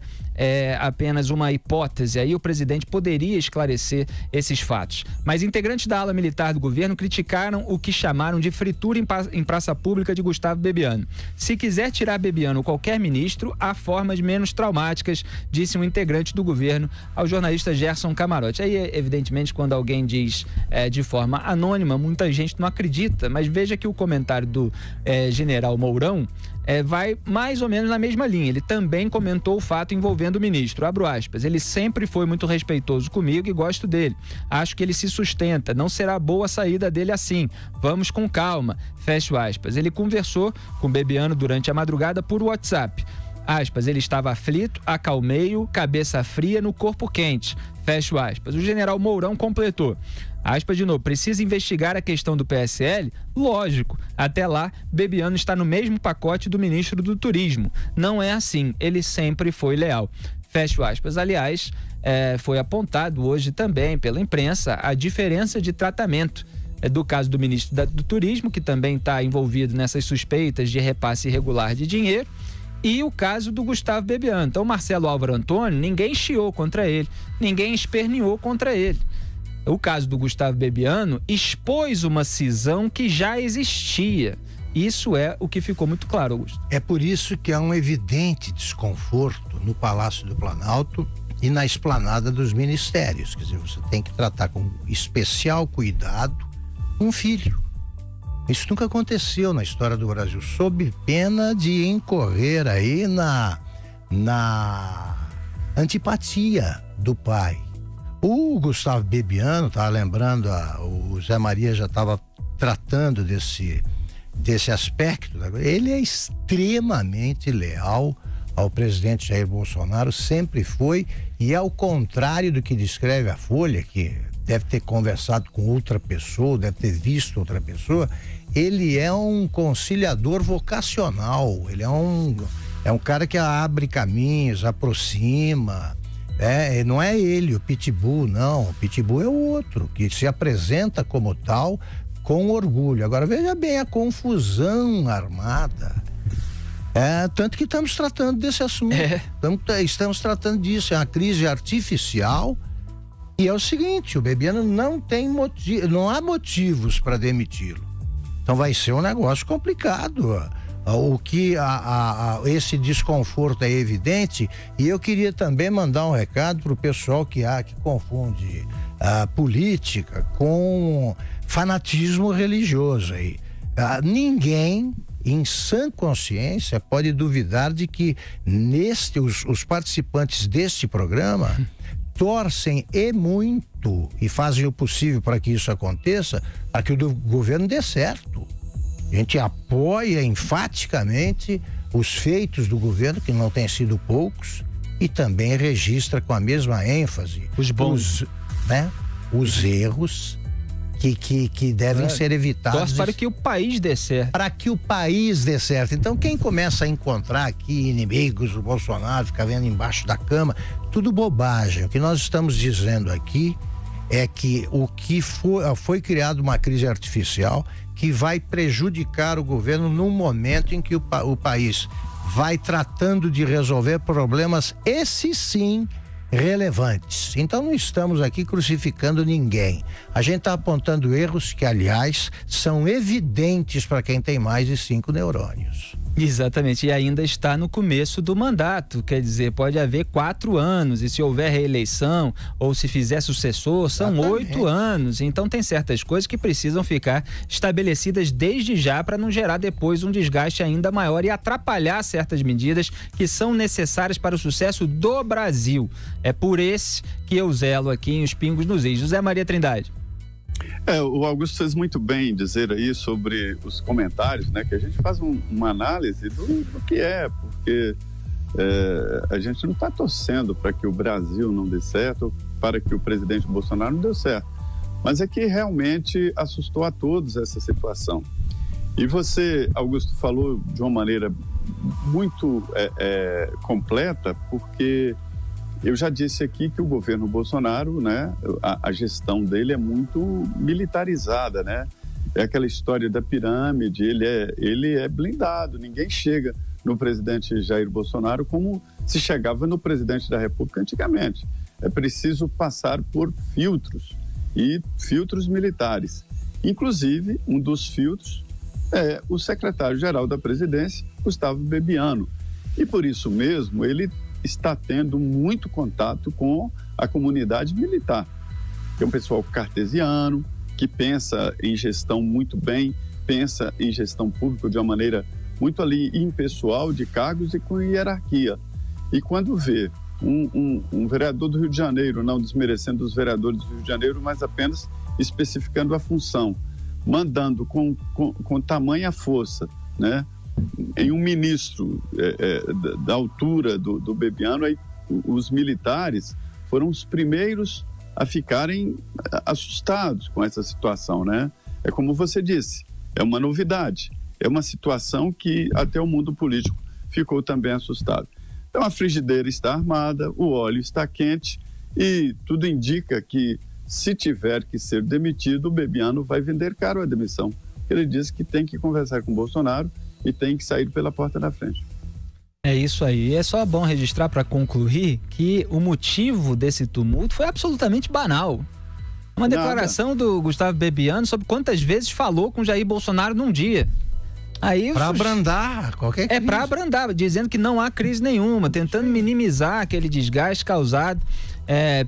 S2: apenas uma hipótese. Aí o presidente poderia esclarecer esses fatos. Mas integrantes da ala militar do governo criticaram o que chamaram de fritura em praça pública de Gustavo Bebiano. Se quiser tirar Bebiano ou qualquer ministro, há formas menos traumáticas, disse um integrante do governo ao jornalista Gerson Camarote. Aí, evidentemente, quando alguém diz de forma anônima, muita gente não acredita, mas veja que o comentário do general Mourão vai mais ou menos na mesma linha. Ele também comentou o fato envolvendo o ministro. Abro aspas. Ele sempre foi muito respeitoso comigo e gosto dele. Acho que ele se sustenta. Não será boa a saída dele assim. Vamos com calma. Fecho aspas. Ele conversou com o Bebiano durante a madrugada por WhatsApp. Aspas. Ele estava aflito, acalmei-o, cabeça fria, no corpo quente. Fecho aspas. O general Mourão completou. Aspas de novo, precisa investigar a questão do PSL? Lógico, até lá, Bebiano está no mesmo pacote do ministro do Turismo. Não é assim, ele sempre foi leal. Fecho aspas. Aliás, foi apontado hoje também pela imprensa a diferença de tratamento do caso do ministro do Turismo, que também está envolvido nessas suspeitas de repasse irregular de dinheiro, e o caso do Gustavo Bebiano. Então, Marcelo Álvaro Antônio, ninguém chiou contra ele, ninguém esperneou contra ele. O caso do Gustavo Bebiano expôs uma cisão que já existia. Isso é o que ficou muito claro, Augusto.
S3: É por isso que há um evidente desconforto no Palácio do Planalto e na esplanada dos ministérios. Quer dizer, você tem que tratar com especial cuidado um filho. Isso nunca aconteceu na história do Brasil, sob pena de incorrer aí na antipatia do pai. O Gustavo Bebiano, estava lembrando, o Zé Maria já estava tratando desse aspecto. Ele é extremamente leal ao presidente Jair Bolsonaro, sempre foi, e ao contrário do que descreve a Folha, que deve ter conversado com outra pessoa, deve ter visto outra pessoa, ele é um conciliador vocacional, ele é um cara que abre caminhos, aproxima. Não é ele, o Pitbull, não. O Pitbull é o outro, que se apresenta como tal com orgulho. Agora, veja bem a confusão armada. Tanto que estamos tratando desse assunto. Estamos tratando disso. É uma crise artificial. E é o seguinte, o Bebiano não tem motivo, não há motivos para demiti-lo. Então vai ser um negócio complicado. O que esse desconforto é evidente, e eu queria também mandar um recado para o pessoal que confunde a política com fanatismo religioso aí. Ninguém em sã consciência pode duvidar de que os participantes deste programa torcem e muito e fazem o possível para que isso aconteça, para que o governo dê certo. A gente apoia enfaticamente os feitos do governo, que não têm sido poucos, e também registra com a mesma ênfase
S2: os bons,
S3: os erros que devem ser evitados.
S2: Torce para que o país dê certo.
S3: Para que o país dê certo. Então, quem começa a encontrar aqui inimigos do Bolsonaro, fica vendo embaixo da cama, tudo bobagem. O que nós estamos dizendo aqui é que foi criada uma crise artificial que vai prejudicar o governo num momento em que o país vai tratando de resolver problemas, esses sim, relevantes. Então não estamos aqui crucificando ninguém. A gente está apontando erros que, aliás, são evidentes para quem tem mais de 5 neurônios.
S2: Exatamente, e ainda está no começo do mandato, quer dizer, pode haver 4 anos, e se houver reeleição, ou se fizer sucessor, são 8 anos, então tem certas coisas que precisam ficar estabelecidas desde já, para não gerar depois um desgaste ainda maior e atrapalhar certas medidas que são necessárias para o sucesso do Brasil. É por esse que eu zelo aqui em Os Pingos nos Is. José Maria Trindade.
S4: O Augusto fez muito bem dizer aí sobre os comentários, né? Que a gente faz uma análise do que é, porque a gente não está torcendo para que o Brasil não dê certo, ou para que o presidente Bolsonaro não dê certo, mas é que realmente assustou a todos essa situação. E você, Augusto, falou de uma maneira muito completa, porque eu já disse aqui que o governo Bolsonaro, né, a gestão dele é muito militarizada, né? É aquela história da pirâmide, ele é blindado, ninguém chega no presidente Jair Bolsonaro como se chegava no presidente da República antigamente. É preciso passar por filtros, e filtros militares. Inclusive, um dos filtros é o secretário-geral da presidência, Gustavo Bebiano. E por isso mesmo, ele está tendo muito contato com a comunidade militar. É um pessoal cartesiano, que pensa em gestão muito bem, pensa em gestão pública de uma maneira muito ali impessoal, de cargos e com hierarquia. E quando vê um vereador do Rio de Janeiro, não desmerecendo os vereadores do Rio de Janeiro, mas apenas especificando a função, mandando com tamanha força, né, em um ministro da altura do Bebiano, aí, os militares foram os primeiros a ficarem assustados com essa situação, né? É como você disse, é uma novidade, é uma situação que até o mundo político ficou também assustado. Então a frigideira está armada, o óleo está quente e tudo indica que, se tiver que ser demitido, o Bebiano vai vender caro a demissão. Ele disse que tem que conversar com o Bolsonaro e tem que sair pela porta da frente.
S2: É isso aí. É só bom registrar para concluir que o motivo desse tumulto foi absolutamente banal. Uma declaração do Gustavo Bebiano sobre quantas vezes falou com Jair Bolsonaro num dia.
S3: Para abrandar qualquer crise.
S2: Para abrandar, dizendo que não há crise nenhuma, tentando minimizar aquele desgaste causado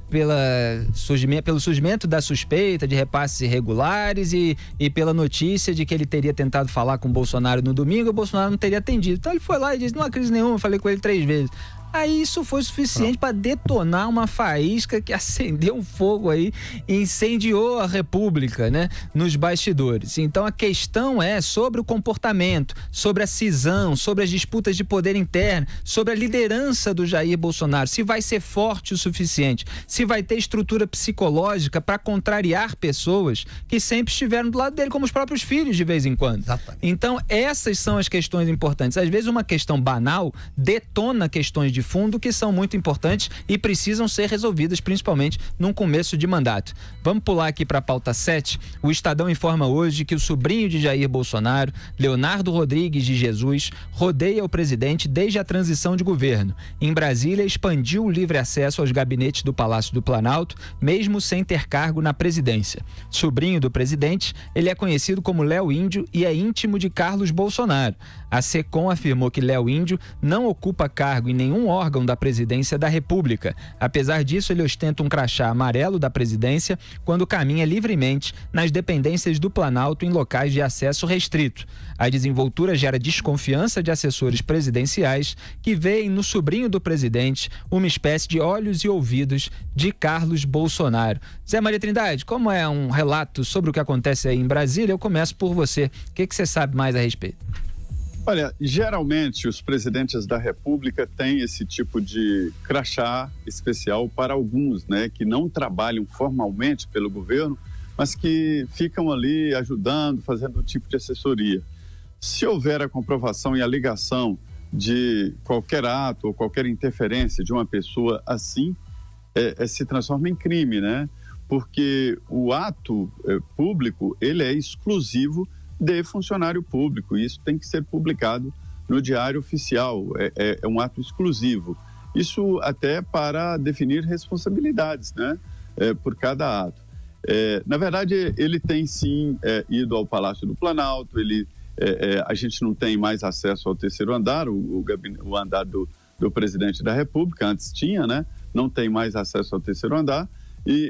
S2: pelo surgimento da suspeita de repasses irregulares e pela notícia de que ele teria tentado falar com o Bolsonaro no domingo e o Bolsonaro não teria atendido. Então ele foi lá e disse, não há crise nenhuma, eu falei com ele 3 vezes. Aí isso foi suficiente para detonar uma faísca que acendeu um fogo aí e incendiou a República, né, nos bastidores. Então a questão é sobre o comportamento, sobre a cisão, sobre as disputas de poder interno, sobre a liderança do Jair Bolsonaro, se vai ser forte o suficiente, se vai ter estrutura psicológica para contrariar pessoas que sempre estiveram do lado dele, como os próprios filhos de vez em quando. Exatamente. Então essas são as questões importantes. Às vezes uma questão banal detona questões de fundo que são muito importantes e precisam ser resolvidas, principalmente num começo de mandato. Vamos pular aqui para a pauta 7. O Estadão informa hoje que o sobrinho de Jair Bolsonaro, Leonardo Rodrigues de Jesus, rodeia o presidente desde a transição de governo. Em Brasília, expandiu o livre acesso aos gabinetes do Palácio do Planalto, mesmo sem ter cargo na presidência. Sobrinho do presidente, ele é conhecido como Léo Índio e é íntimo de Carlos Bolsonaro. A SECOM afirmou que Léo Índio não ocupa cargo em nenhum órgão da presidência da República. Apesar disso, ele ostenta um crachá amarelo da presidência quando caminha livremente nas dependências do Planalto em locais de acesso restrito. A desenvoltura gera desconfiança de assessores presidenciais que veem no sobrinho do presidente uma espécie de olhos e ouvidos de Carlos Bolsonaro. Zé Maria Trindade, como é um relato sobre o que acontece aí em Brasília, eu começo por você. O que você sabe mais a respeito?
S4: Olha, geralmente os presidentes da República têm esse tipo de crachá especial para alguns, né, que não trabalham formalmente pelo governo, mas que ficam ali ajudando, fazendo um tipo de assessoria. Se houver a comprovação e a ligação de qualquer ato ou qualquer interferência de uma pessoa assim, se transforma em crime, né? Porque o ato público, ele é exclusivo de funcionário público, e isso tem que ser publicado no Diário Oficial, é um ato exclusivo. Isso até para definir responsabilidades, né? Por cada ato. Na verdade, ele tem sim ido ao Palácio do Planalto, a gente não tem mais acesso ao terceiro andar, o andar do presidente da República, antes tinha, né? Não tem mais acesso ao terceiro andar,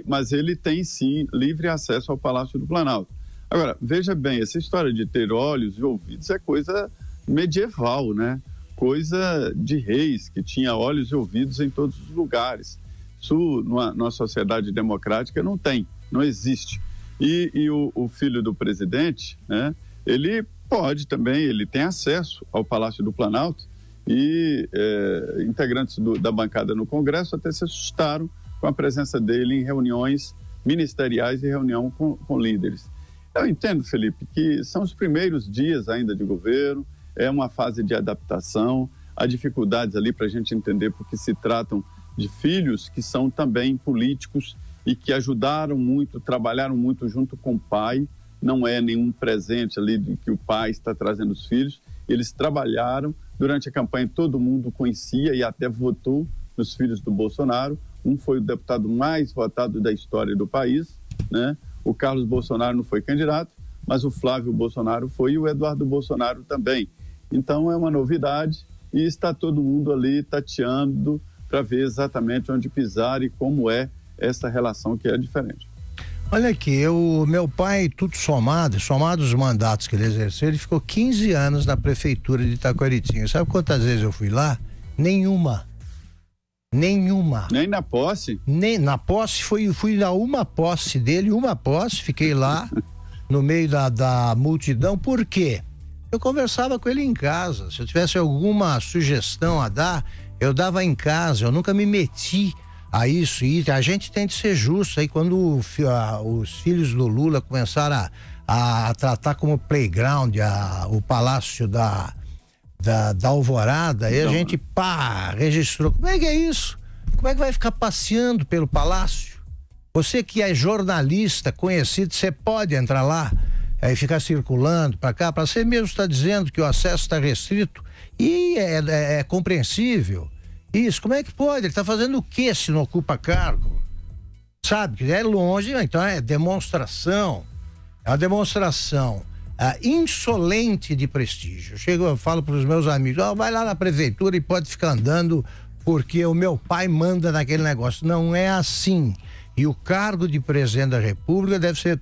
S4: mas ele tem sim livre acesso ao Palácio do Planalto. Agora, veja bem, essa história de ter olhos e ouvidos é coisa medieval, né? Coisa de reis, que tinha olhos e ouvidos em todos os lugares. Isso, numa sociedade democrática, não existe. E o filho do presidente, né? Ele pode também, ele tem acesso ao Palácio do Planalto, e integrantes da bancada no Congresso até se assustaram com a presença dele em reuniões ministeriais e reunião com líderes. Eu entendo, Felipe, que são os primeiros dias ainda de governo, é uma fase de adaptação, há dificuldades ali para a gente entender porque se tratam de filhos que são também políticos e que ajudaram muito, trabalharam muito junto com o pai, não é nenhum presente ali de que o pai está trazendo os filhos, eles trabalharam. Durante a campanha, todo mundo conhecia e até votou nos filhos do Bolsonaro. Um foi o deputado mais votado da história do país, né? O Carlos Bolsonaro não foi candidato, mas o Flávio Bolsonaro foi e o Eduardo Bolsonaro também. Então, é uma novidade e está todo mundo ali tateando para ver exatamente onde pisar e como é essa relação que é diferente.
S3: Olha aqui, meu pai, tudo somado os mandatos que ele exerceu, ele ficou 15 anos na prefeitura de Itacoaritinga. Sabe quantas vezes eu fui lá? Nenhuma. Nem na posse? Nem na posse, fui na uma posse dele, fiquei lá no meio da multidão. Por quê? Eu conversava com ele em casa. Se eu tivesse alguma sugestão a dar, eu dava em casa, eu nunca me meti a isso, e a gente tem de ser justo. Aí quando os filhos do Lula começaram a tratar como playground o Palácio da Alvorada, aí a gente registrou. Como é que é isso? Como é que vai ficar passeando pelo Palácio? Você que é jornalista conhecido, você pode entrar lá e ficar circulando para cá, para você mesmo está dizendo que o acesso está restrito, e é compreensível. Isso, como é que pode? Ele está fazendo o quê se não ocupa cargo? Sabe, que é longe, então é demonstração. É uma demonstração insolente de prestígio. Eu falo para os meus amigos, vai lá na prefeitura e pode ficar andando porque o meu pai manda naquele negócio. Não é assim. E o cargo de presidente da República deve ser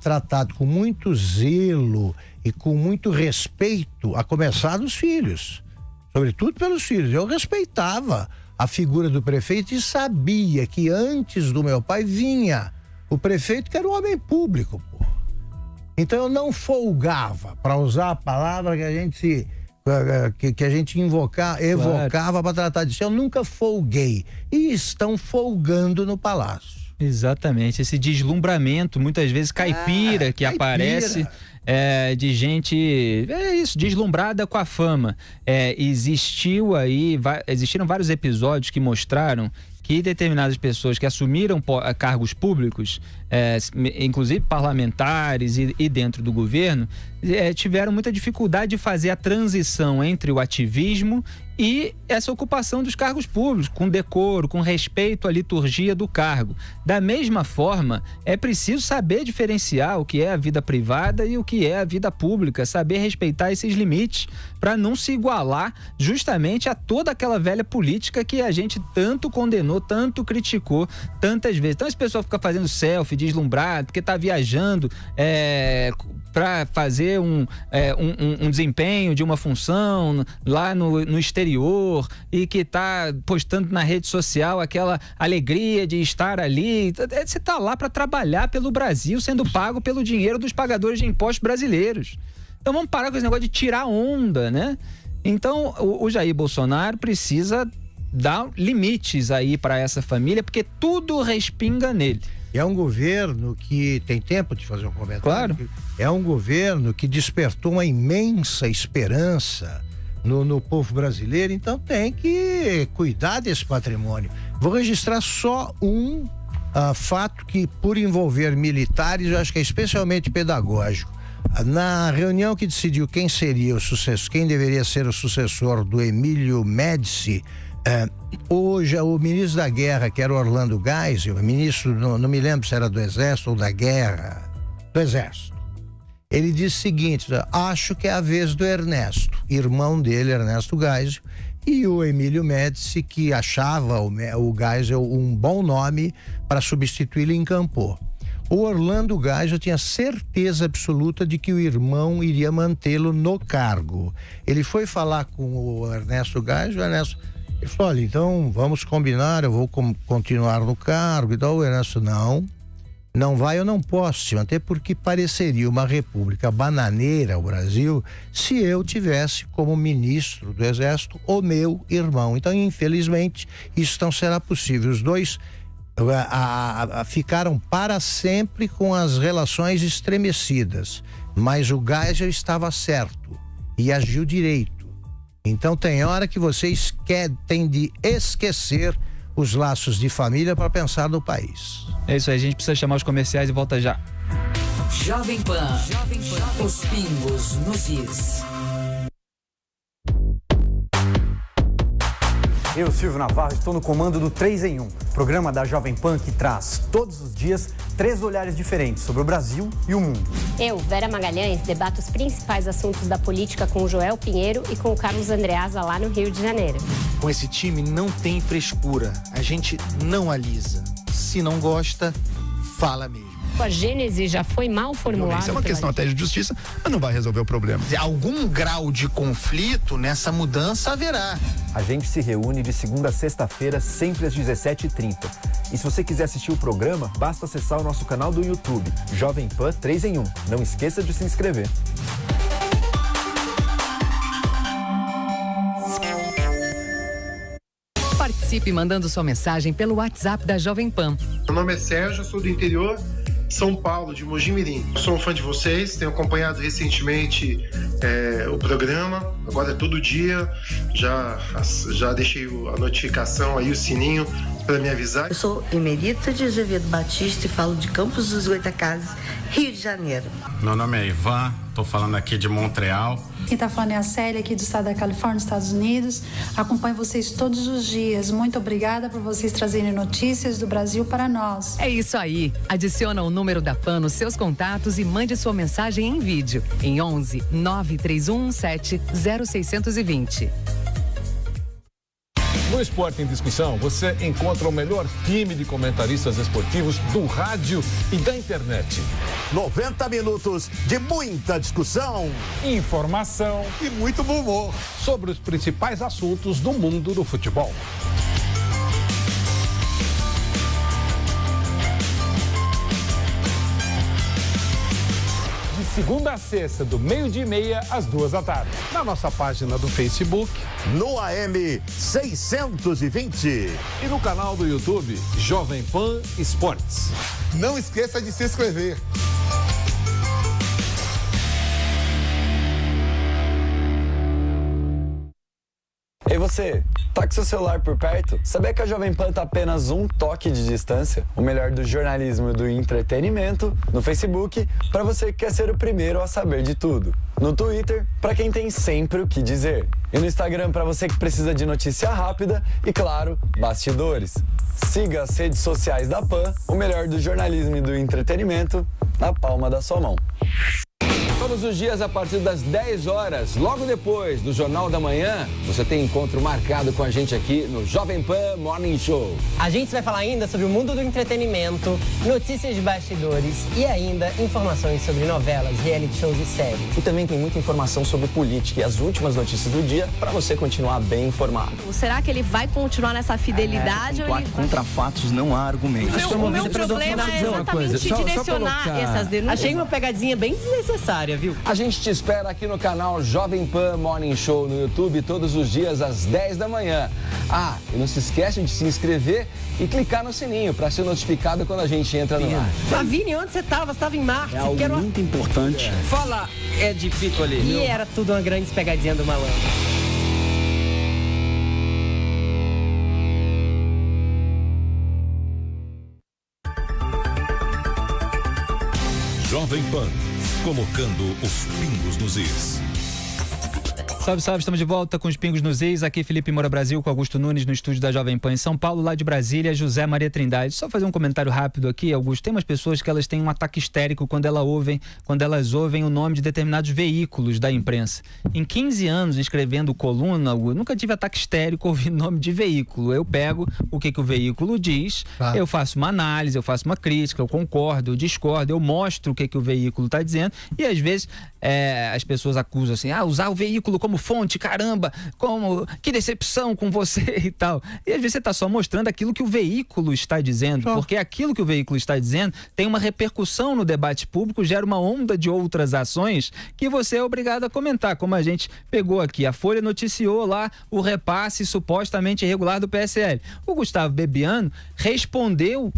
S3: tratado com muito zelo e com muito respeito, a começar dos filhos. Sobretudo pelos filhos. Eu respeitava a figura do prefeito e sabia que antes do meu pai vinha o prefeito, que era um homem público, pô. Então eu não folgava, para usar a palavra que a gente evocava para tratar disso. Eu nunca folguei. E estão folgando no Palácio.
S2: Exatamente, esse deslumbramento, muitas vezes caipira, que aparece de gente, deslumbrada com a fama. Existiram vários episódios que mostraram que determinadas pessoas que assumiram cargos públicos, inclusive parlamentares e dentro do governo, tiveram muita dificuldade de fazer a transição entre o ativismo e essa ocupação dos cargos públicos, com decoro, com respeito à liturgia do cargo. Da mesma forma, é preciso saber diferenciar o que é a vida privada e o que é a vida pública, saber respeitar esses limites para não se igualar justamente a toda aquela velha política que a gente tanto condenou, tanto criticou tantas vezes. Então esse pessoal fica fazendo selfie, deslumbrado, porque está viajando para fazer um desempenho de uma função lá no exterior e que está postando na rede social aquela alegria de estar ali. Você está lá para trabalhar pelo Brasil, sendo pago pelo dinheiro dos pagadores de impostos brasileiros. Então vamos parar com esse negócio de tirar onda, né? Então o Jair Bolsonaro precisa dar limites aí para essa família, porque tudo respinga nele.
S3: É um governo que tem tempo de fazer um comentário.
S2: Claro.
S3: É um governo que despertou uma imensa esperança no povo brasileiro, então tem que cuidar desse patrimônio. Vou registrar só um fato que, por envolver militares, eu acho que é especialmente pedagógico. Na reunião que decidiu quem deveria ser o sucessor do Emílio Médici Hoje, o ministro da Guerra, que era Orlando Geisel, ministro, não me lembro se era do Exército ou da Guerra, do Exército, ele disse o seguinte: acho que é a vez do Ernesto, irmão dele, Ernesto Geisel, e o Emílio Médici, que achava o Geisel um bom nome para substituí-lo, encampou. O Orlando Geisel tinha certeza absoluta de que o irmão iria mantê-lo no cargo. Ele foi falar com o Ernesto Geisel, ele falou: olha, então vamos combinar, eu vou continuar no cargo e tal. O Ernesto: não vai, eu não posso te manter, porque pareceria uma república bananeira o Brasil se eu tivesse como ministro do Exército o meu irmão. Então, infelizmente, isso não será possível. Os dois ficaram para sempre com as relações estremecidas, mas o Geisel estava certo e agiu direito. Então tem hora que vocês têm de esquecer os laços de família para pensar no país.
S2: É isso aí, a gente precisa chamar os comerciais e volta já.
S5: Jovem Pan, os pingos nos is.
S16: Eu, Silvio Navarro, estou no comando do 3 em 1, programa da Jovem Pan que traz, todos os dias, 3 olhares diferentes sobre o Brasil e o mundo.
S17: Eu, Vera Magalhães, debato os principais assuntos da política com o Joel Pinheiro e com o Carlos Andreasa lá no Rio de Janeiro.
S15: Com esse time não tem frescura, a gente não alisa. Se não gosta, fala mesmo.
S17: A gênese já foi mal formulada.
S18: Isso é uma questão até de justiça, mas não vai resolver o problema.
S15: Algum grau de conflito nessa mudança haverá.
S19: A gente se reúne de segunda a sexta-feira, sempre às 17h30. E se você quiser assistir o programa, basta acessar o nosso canal do YouTube, Jovem Pan 3 em 1. Não esqueça de se inscrever.
S20: Participe mandando sua mensagem pelo WhatsApp da Jovem Pan.
S21: Meu nome é Sérgio, sou do interior de São Paulo, de Mogi-mirim. Sou um fã de vocês, tenho acompanhado recentemente o programa, agora é todo dia, já deixei a notificação aí, o sininho, para me avisar.
S22: Eu sou Emerita de Azevedo Batista e falo de Campos dos Goitacazes, Rio de Janeiro.
S23: Meu nome é Ivan, estou falando aqui de Montreal.
S24: Quem está falando é a Célia, aqui do estado da Califórnia, Estados Unidos. Acompanho vocês todos os dias. Muito obrigada por vocês trazerem notícias do Brasil para nós.
S20: É isso aí. Adiciona o número da PAN nos seus contatos e mande sua mensagem em vídeo em 11 93117 0620.
S25: No Esporte em Discussão, você encontra o melhor time de comentaristas esportivos do rádio e da internet.
S26: 90 minutos de muita discussão,
S25: informação
S26: e muito bom humor
S25: sobre os principais assuntos do mundo do futebol. Segunda a sexta, do 12:30 às 14h. Na nossa página do Facebook,
S26: no AM 620
S25: e no canal do YouTube Jovem Pan Esportes.
S26: Não esqueça de se inscrever.
S9: Ei você, tá com seu celular por perto? Sabia que a Jovem Pan tá apenas um toque de distância? O melhor do jornalismo e do entretenimento no Facebook, para você que quer ser o primeiro a saber de tudo. No Twitter, para quem tem sempre o que dizer. E no Instagram, para você que precisa de notícia rápida e, claro, bastidores. Siga as redes sociais da Pan, o melhor do jornalismo e do entretenimento, na palma da sua mão.
S10: Todos os dias a partir das 10 horas, logo depois do Jornal da Manhã, você tem encontro marcado com a gente aqui no Jovem Pan Morning Show.
S11: A gente vai falar ainda sobre o mundo do entretenimento, notícias de bastidores e ainda informações sobre novelas, reality shows e séries.
S12: E também tem muita informação sobre política e as últimas notícias do dia para você continuar bem informado.
S13: Será que ele vai continuar nessa fidelidade? Ou ele...
S12: Contra fatos não há argumentos.
S13: O meu problema é exatamente direcionar essas denúncias.
S11: Achei uma pegadinha bem desnecessária, viu?
S10: A gente te espera aqui no canal Jovem Pan Morning Show no YouTube todos os dias às 10 da manhã. Ah, e não se esquece de se inscrever e clicar no sininho para ser notificado quando a gente entra no ar.
S11: Flavini, onde você estava? Você estava em Marte.
S12: É algo muito importante.
S11: Fala, Ed Pico ali. E era tudo uma grande pegadinha do malandro.
S1: Jovem Pan, colocando os pingos nos is.
S2: Salve, salve, estamos de volta com os Pingos nos Is. Aqui Felipe Moura Brasil com Augusto Nunes no estúdio da Jovem Pan em São Paulo, lá de Brasília, José Maria Trindade. Só fazer um comentário rápido aqui, Augusto. Tem umas pessoas que elas têm um ataque histérico quando elas ouvem o nome de determinados veículos da imprensa. Em 15 anos escrevendo coluna, Augusto, nunca tive ataque histérico ouvindo nome de veículo. Eu pego o que o veículo diz, eu faço uma análise, eu faço uma crítica, eu concordo, eu discordo, eu mostro o que o veículo está dizendo e às vezes as pessoas acusam assim, usar o veículo como fonte, caramba, que decepção com você e tal. E às vezes você está só mostrando aquilo que o veículo está dizendo, porque aquilo que o veículo está dizendo tem uma repercussão no debate público, gera uma onda de outras ações que você é obrigado a comentar, como a gente pegou aqui. A Folha noticiou lá o repasse supostamente irregular do PSL. O Gustavo Bebiano respondeu,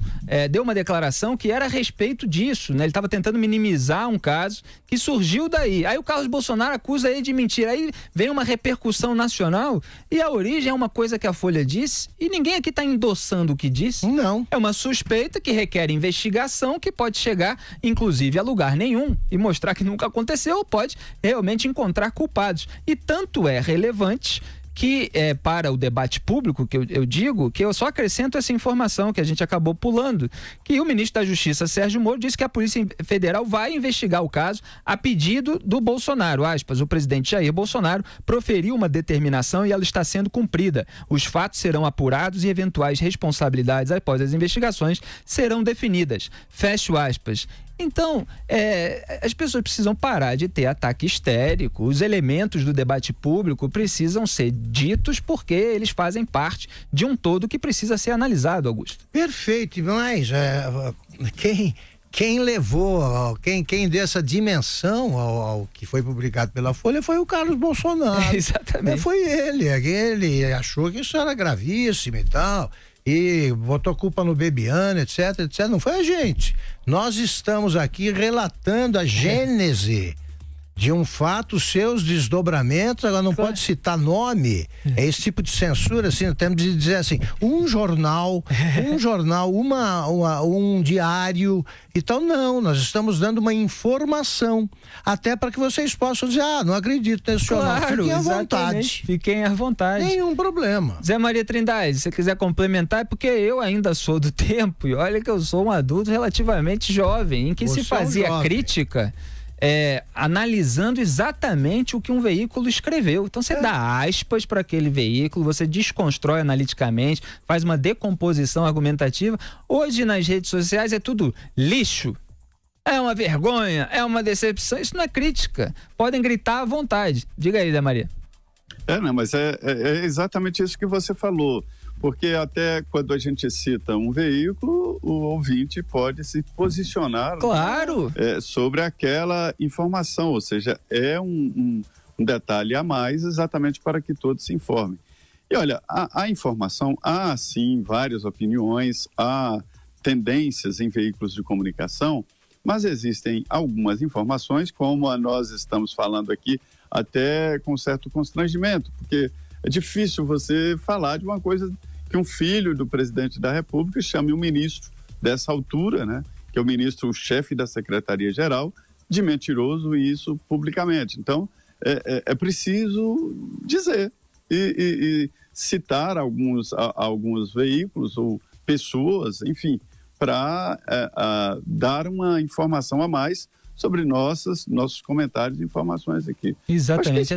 S2: deu uma declaração que era a respeito disso, né? Ele estava tentando minimizar um caso que surgiu daí. Aí o Carlos Bolsonaro acusa ele de mentira. Aí vem uma repercussão nacional e a origem é uma coisa que a Folha disse e ninguém aqui está endossando o que disse.
S3: Não.
S2: É uma suspeita que requer investigação que pode chegar, inclusive, a lugar nenhum e mostrar que nunca aconteceu ou pode realmente encontrar culpados. E tanto é relevante que para o debate público, que eu digo, que eu só acrescento essa informação que a gente acabou pulando, que o ministro da Justiça, Sérgio Moro, disse que a Polícia Federal vai investigar o caso a pedido do Bolsonaro, aspas, o presidente Jair Bolsonaro proferiu uma determinação e ela está sendo cumprida. Os fatos serão apurados e eventuais responsabilidades após as investigações serão definidas. Fecho aspas. Então, as pessoas precisam parar de ter ataque histérico, os elementos do debate público precisam ser ditos porque eles fazem parte de um todo que precisa ser analisado, Augusto.
S3: Perfeito, mas quem levou, quem deu essa dimensão ao que foi publicado pela Folha foi o Carlos Bolsonaro.
S2: Exatamente.
S3: Foi ele achou que isso era gravíssimo e tal. E botou culpa no Bebiano, etc. Não foi a gente. Nós estamos aqui relatando a gênese de um fato, seus desdobramentos. Agora não pode citar nome. É esse tipo de censura, assim, temos de dizer assim, um jornal, um diário. Então não, nós estamos dando uma informação, até para que vocês possam dizer, não acredito nesse jornal. Fiquem à vontade.
S2: Fiquem à vontade.
S3: Nenhum problema.
S2: Zé Maria Trindade, se você quiser complementar, é porque eu ainda sou do tempo, e olha que eu sou um adulto relativamente jovem, em que se fazia crítica analisando exatamente o que um veículo escreveu. Então você dá aspas para aquele veículo, você desconstrói analiticamente, faz uma decomposição argumentativa. Hoje nas redes sociais é tudo lixo, é uma vergonha, é uma decepção. Isso não é crítica. Podem gritar à vontade. Diga aí, Zé Maria.
S4: Mas é exatamente isso que você falou. Porque até quando a gente cita um veículo, o ouvinte pode se posicionar sobre aquela informação, ou seja, é um detalhe a mais exatamente para que todos se informem. E olha, a informação, há sim várias opiniões, há tendências em veículos de comunicação, mas existem algumas informações, como nós estamos falando aqui, até com certo constrangimento, porque é difícil você falar de uma coisa que um filho do presidente da República chame um ministro dessa altura, né, que é o ministro, o chefe da Secretaria-Geral, de mentiroso, e isso publicamente. Então, é preciso dizer e citar alguns veículos ou pessoas, enfim, para dar uma informação a mais sobre nossos comentários e informações aqui.
S2: Exatamente,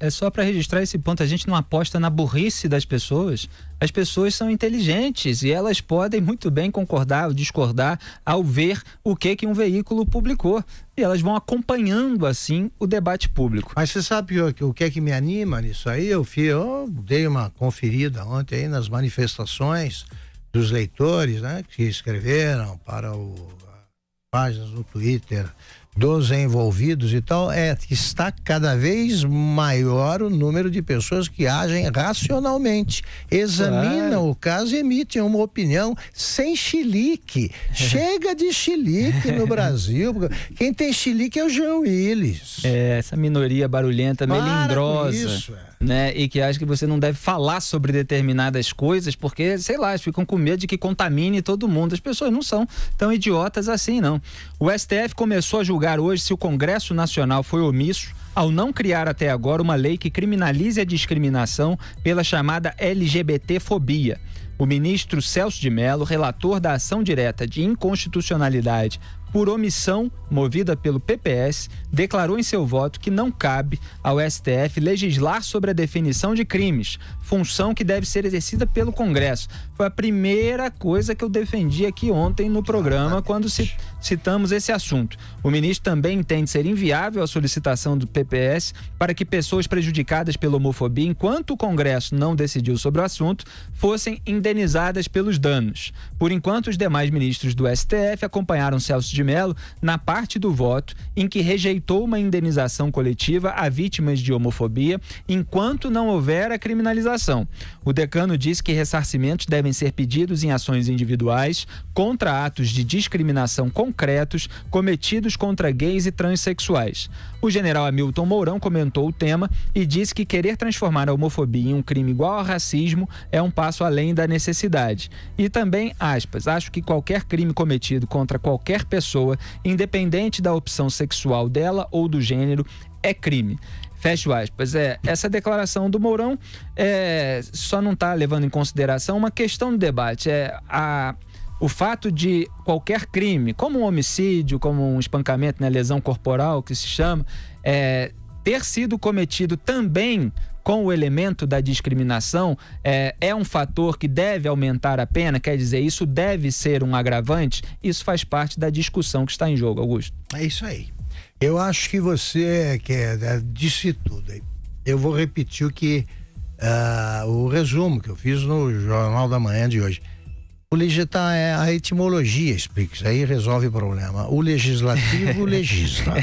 S2: é só para registrar esse ponto. A gente não aposta na burrice das pessoas. As pessoas são inteligentes e elas podem muito bem concordar ou discordar ao ver o que um veículo publicou. E elas vão acompanhando, assim, o debate público.
S3: Mas você sabe o que é que me anima nisso aí? Eu dei uma conferida ontem aí nas manifestações dos leitores, né, que escreveram para páginas no Twitter dos envolvidos e tal, está cada vez maior o número de pessoas que agem racionalmente, examinam o caso e emitem uma opinião sem chilique. Chega de chilique no Brasil. Quem tem chilique é o Jean Willis.
S2: Essa minoria barulhenta, melindrosa, né? E que acha que você não deve falar sobre determinadas coisas porque, sei lá, ficam com medo de que contamine todo mundo. As pessoas não são tão idiotas assim, não. O STF começou a julgar hoje se o Congresso Nacional foi omisso ao não criar até agora uma lei que criminalize a discriminação pela chamada LGBT-fobia. O ministro Celso de Mello, relator da ação direta de inconstitucionalidade por omissão movida pelo PPS, declarou em seu voto que não cabe ao STF legislar sobre a definição de crimes, função que deve ser exercida pelo Congresso. Foi a primeira coisa que eu defendi aqui ontem no programa quando citamos esse assunto. O ministro também entende ser inviável a solicitação do PPS para que pessoas prejudicadas pela homofobia, enquanto o Congresso não decidiu sobre o assunto, fossem indenizadas pelos danos. Por enquanto, os demais ministros do STF acompanharam Celso de Mello na parte do voto em que rejeitou uma indenização coletiva a vítimas de homofobia enquanto não houver a criminalização. O decano disse que ressarcimentos devem ser pedidos em ações individuais contra atos de discriminação concretos cometidos contra gays e transexuais. O general Hamilton Mourão comentou o tema e disse que querer transformar a homofobia em um crime igual ao racismo é um passo além da necessidade. E também, aspas, acho que qualquer crime cometido contra qualquer pessoa, independente da opção sexual dela ou do gênero, é crime. Fecho aspas. Essa declaração do Mourão só não está levando em consideração uma questão do debate. O fato de qualquer crime, como um homicídio, como um espancamento, né, lesão corporal, que se chama, ter sido cometido também com o elemento da discriminação, é um fator que deve aumentar a pena, quer dizer, isso deve ser um agravante, isso faz parte da discussão que está em jogo, Augusto.
S3: É isso aí. Eu acho que você disse tudo. Eu vou repetir o resumo que eu fiz no Jornal da Manhã de hoje. A etimologia explica isso aí, resolve o problema. O legislativo legisla,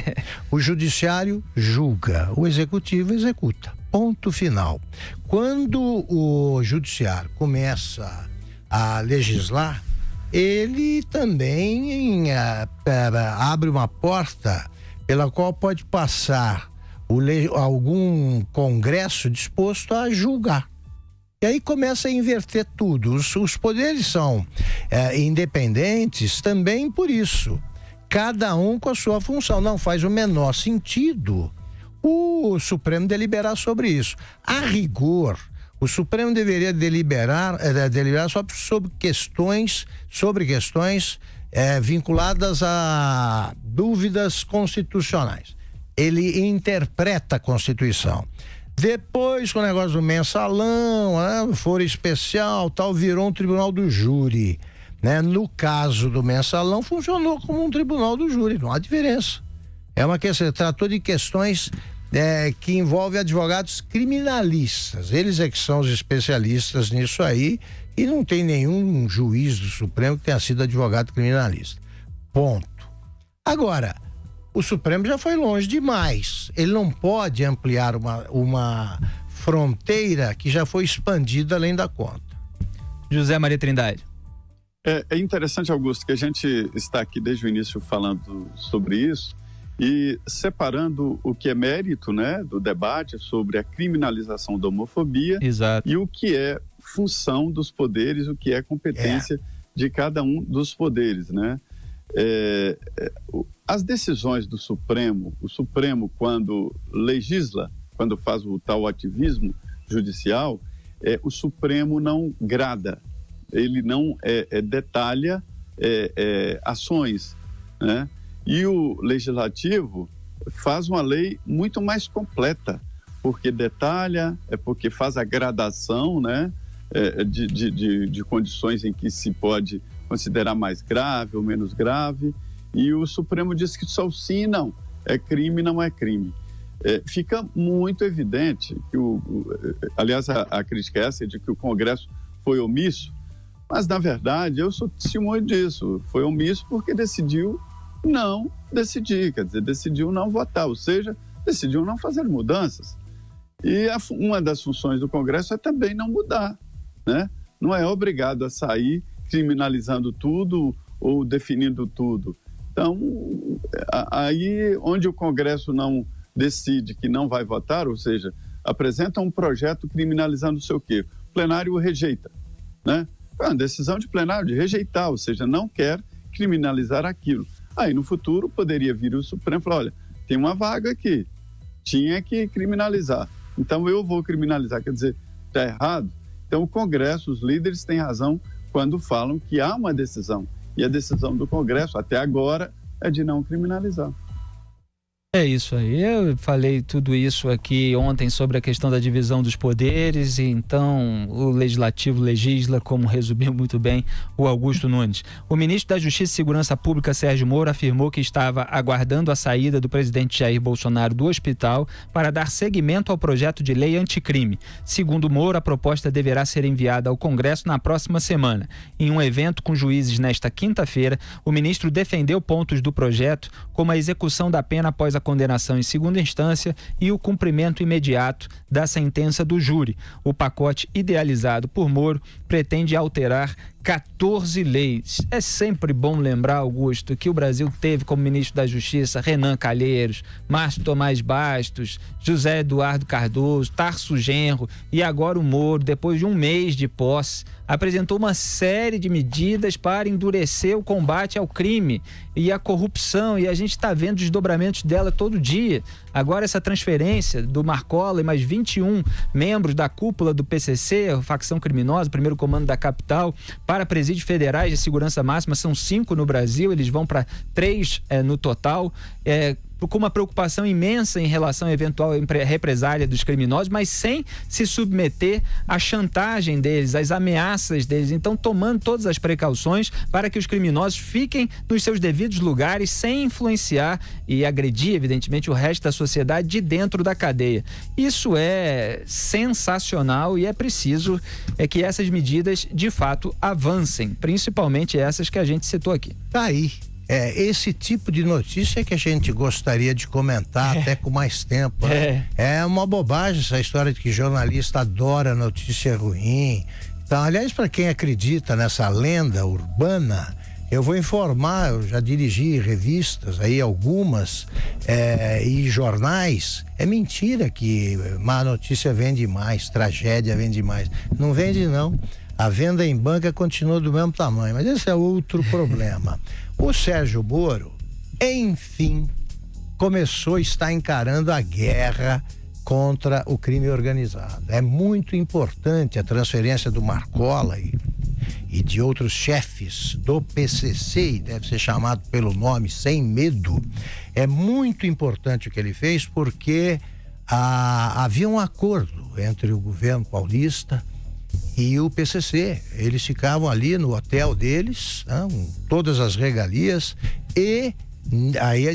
S3: o judiciário julga, o executivo executa. Ponto final. Quando o judiciário começa a legislar, ele também abre uma porta pela qual pode passar algum congresso disposto a julgar. E aí começa a inverter tudo. Os poderes são independentes também por isso. Cada um com a sua função. Não faz o menor sentido o Supremo deliberar sobre isso. A rigor, o Supremo deveria deliberar só sobre questões vinculadas a dúvidas constitucionais. Ele interpreta a Constituição. Depois, com o negócio do mensalão, foro especial, tal, virou um tribunal do júri, né? No caso do mensalão, funcionou como um tribunal do júri, não há diferença. É uma questão, tratou de questões que envolvem advogados criminalistas. Eles é que são os especialistas nisso aí, e não tem nenhum juiz do Supremo que tenha sido advogado criminalista. Ponto. Agora, o Supremo já foi longe demais. Ele não pode ampliar uma fronteira que já foi expandida além da conta.
S2: José Maria Trindade.
S4: É interessante, Augusto, que a gente está aqui desde o início falando sobre isso e separando o que é mérito, né, do debate sobre a criminalização da homofobia.
S2: Exato.
S4: E o que é função dos poderes, o que é competência de cada um dos poderes, né? As decisões do Supremo, o Supremo quando legisla, quando faz o tal ativismo judicial, o Supremo não grada, ele não detalha ações, né? E o Legislativo faz uma lei muito mais completa, porque detalha, porque faz a gradação, né, de condições em que se pode considerar mais grave ou menos grave, e o Supremo diz que só sim e não, é crime, não é crime. Fica muito evidente que aliás, a crítica é essa de que o Congresso foi omisso, mas na verdade eu sou testemunho disso, foi omisso porque decidiu não decidir, quer dizer, decidiu não votar, ou seja, decidiu não fazer mudanças. E uma das funções do Congresso é também não mudar, né? Não é obrigado a sair criminalizando tudo ou definindo tudo. Então, aí onde o Congresso não decide que não vai votar, ou seja, apresenta um projeto criminalizando o seu quê? O plenário o rejeita, né? É uma decisão de plenário de rejeitar, ou seja, não quer criminalizar aquilo. Aí no futuro poderia vir o Supremo e falar, olha, tem uma vaga aqui, tinha que criminalizar. Então eu vou criminalizar, quer dizer, está errado? Então o Congresso, os líderes têm razão quando falam que há uma decisão. E a decisão do Congresso, até agora, é de não criminalizar.
S2: É isso aí, eu falei tudo isso aqui ontem sobre a questão da divisão dos poderes, e então o Legislativo legisla, como resumiu muito bem o Augusto Nunes. O ministro da Justiça e Segurança Pública, Sérgio Moro, afirmou que estava aguardando a saída do presidente Jair Bolsonaro do hospital para dar seguimento ao projeto de lei anticrime. Segundo Moro, a proposta deverá ser enviada ao Congresso na próxima semana. Em um evento com juízes nesta quinta-feira, o ministro defendeu pontos do projeto, como a execução da pena após a condenação em segunda instância e o cumprimento imediato da sentença do júri. O pacote idealizado por Moro pretende alterar 14 leis. É sempre bom lembrar, Augusto, que o Brasil teve como ministro da Justiça Renan Calheiros, Márcio Tomás Bastos, José Eduardo Cardoso, Tarso Genro e agora o Moro, depois de um mês de posse, apresentou uma série de medidas para endurecer o combate ao crime e à corrupção, e a gente está vendo desdobramentos dela todo dia. Agora essa transferência do Marcola e mais 21 membros da cúpula do PCC, a facção criminosa, primeiro comando da capital, para presídios federais de segurança máxima, são 5 no Brasil, eles vão para 3 no total, com uma preocupação imensa em relação à eventual represália dos criminosos, mas sem se submeter à chantagem deles, às ameaças deles. Então, tomando todas as precauções para que os criminosos fiquem nos seus devidos lugares, sem influenciar e agredir, evidentemente, o resto da sociedade de dentro da cadeia. Isso é sensacional e é preciso que essas medidas, de fato, avancem, principalmente essas que a gente citou aqui.
S3: Tá aí. Esse tipo de notícia que a gente gostaria de comentar até com mais tempo. Né? É uma bobagem essa história de que jornalista adora notícia ruim. Então, aliás, para quem acredita nessa lenda urbana, eu vou informar, eu já dirigi revistas aí, algumas, e jornais. É mentira que má notícia vende mais, tragédia vende mais. Não vende, não. A venda em banca continua do mesmo tamanho, mas esse é outro problema. O Sérgio Moro, enfim, está encarando a guerra contra o crime organizado. É muito importante a transferência do Marcola e de outros chefes do PCC, e deve ser chamado pelo nome sem medo. É muito importante o que ele fez, porque havia um acordo entre o governo paulista e o PCC. Eles ficavam ali no hotel deles, né, com todas as regalias, e aí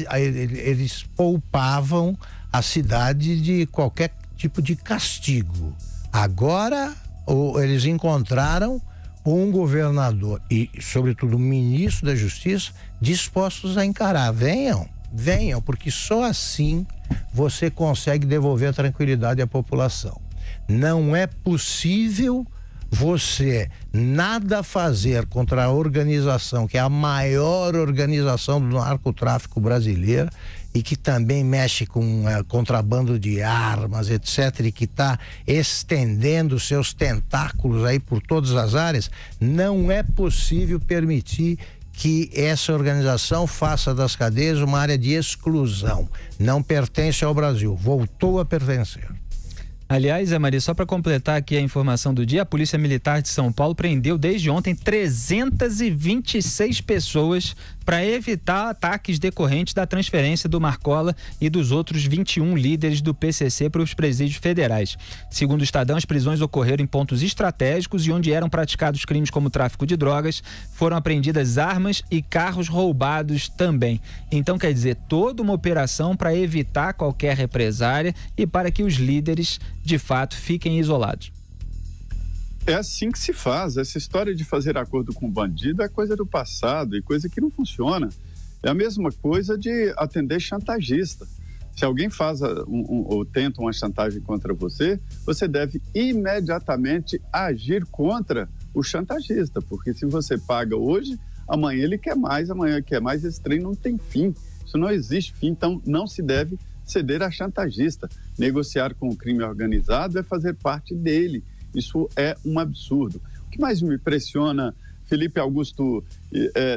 S3: eles poupavam a cidade de qualquer tipo de castigo. Agora eles encontraram um governador e, sobretudo, um ministro da Justiça dispostos a encarar. Venham, porque só assim você consegue devolver a tranquilidade à população. Não é possível você nada fazer contra a organização, que é a maior organização do narcotráfico brasileiro e que também mexe com contrabando de armas, etc., e que está estendendo seus tentáculos aí por todas as áreas. Não é possível permitir que essa organização faça das cadeias uma área de exclusão. Não pertence ao Brasil, voltou a pertencer.
S2: Aliás, Maria, só para completar aqui a informação do dia, a Polícia Militar de São Paulo prendeu desde ontem 326 pessoas para evitar ataques decorrentes da transferência do Marcola e dos outros 21 líderes do PCC para os presídios federais. Segundo o Estadão, as prisões ocorreram em pontos estratégicos e onde eram praticados crimes como tráfico de drogas, foram apreendidas armas e carros roubados também. Então, quer dizer, toda uma operação para evitar qualquer represália e para que os líderes, de fato, fiquem isolados.
S4: É assim que se faz. Essa história de fazer acordo com o bandido é coisa do passado e coisa que não funciona. É a mesma coisa de atender chantagista. Se alguém faz ou tenta uma chantagem contra você, você deve imediatamente agir contra o chantagista, porque se você paga hoje, amanhã ele quer mais, esse trem não tem fim. Isso não existe fim, então não se deve ceder a chantagista. Negociar com o crime organizado é fazer parte dele. Isso é um absurdo. O que mais me impressiona, Felipe Augusto,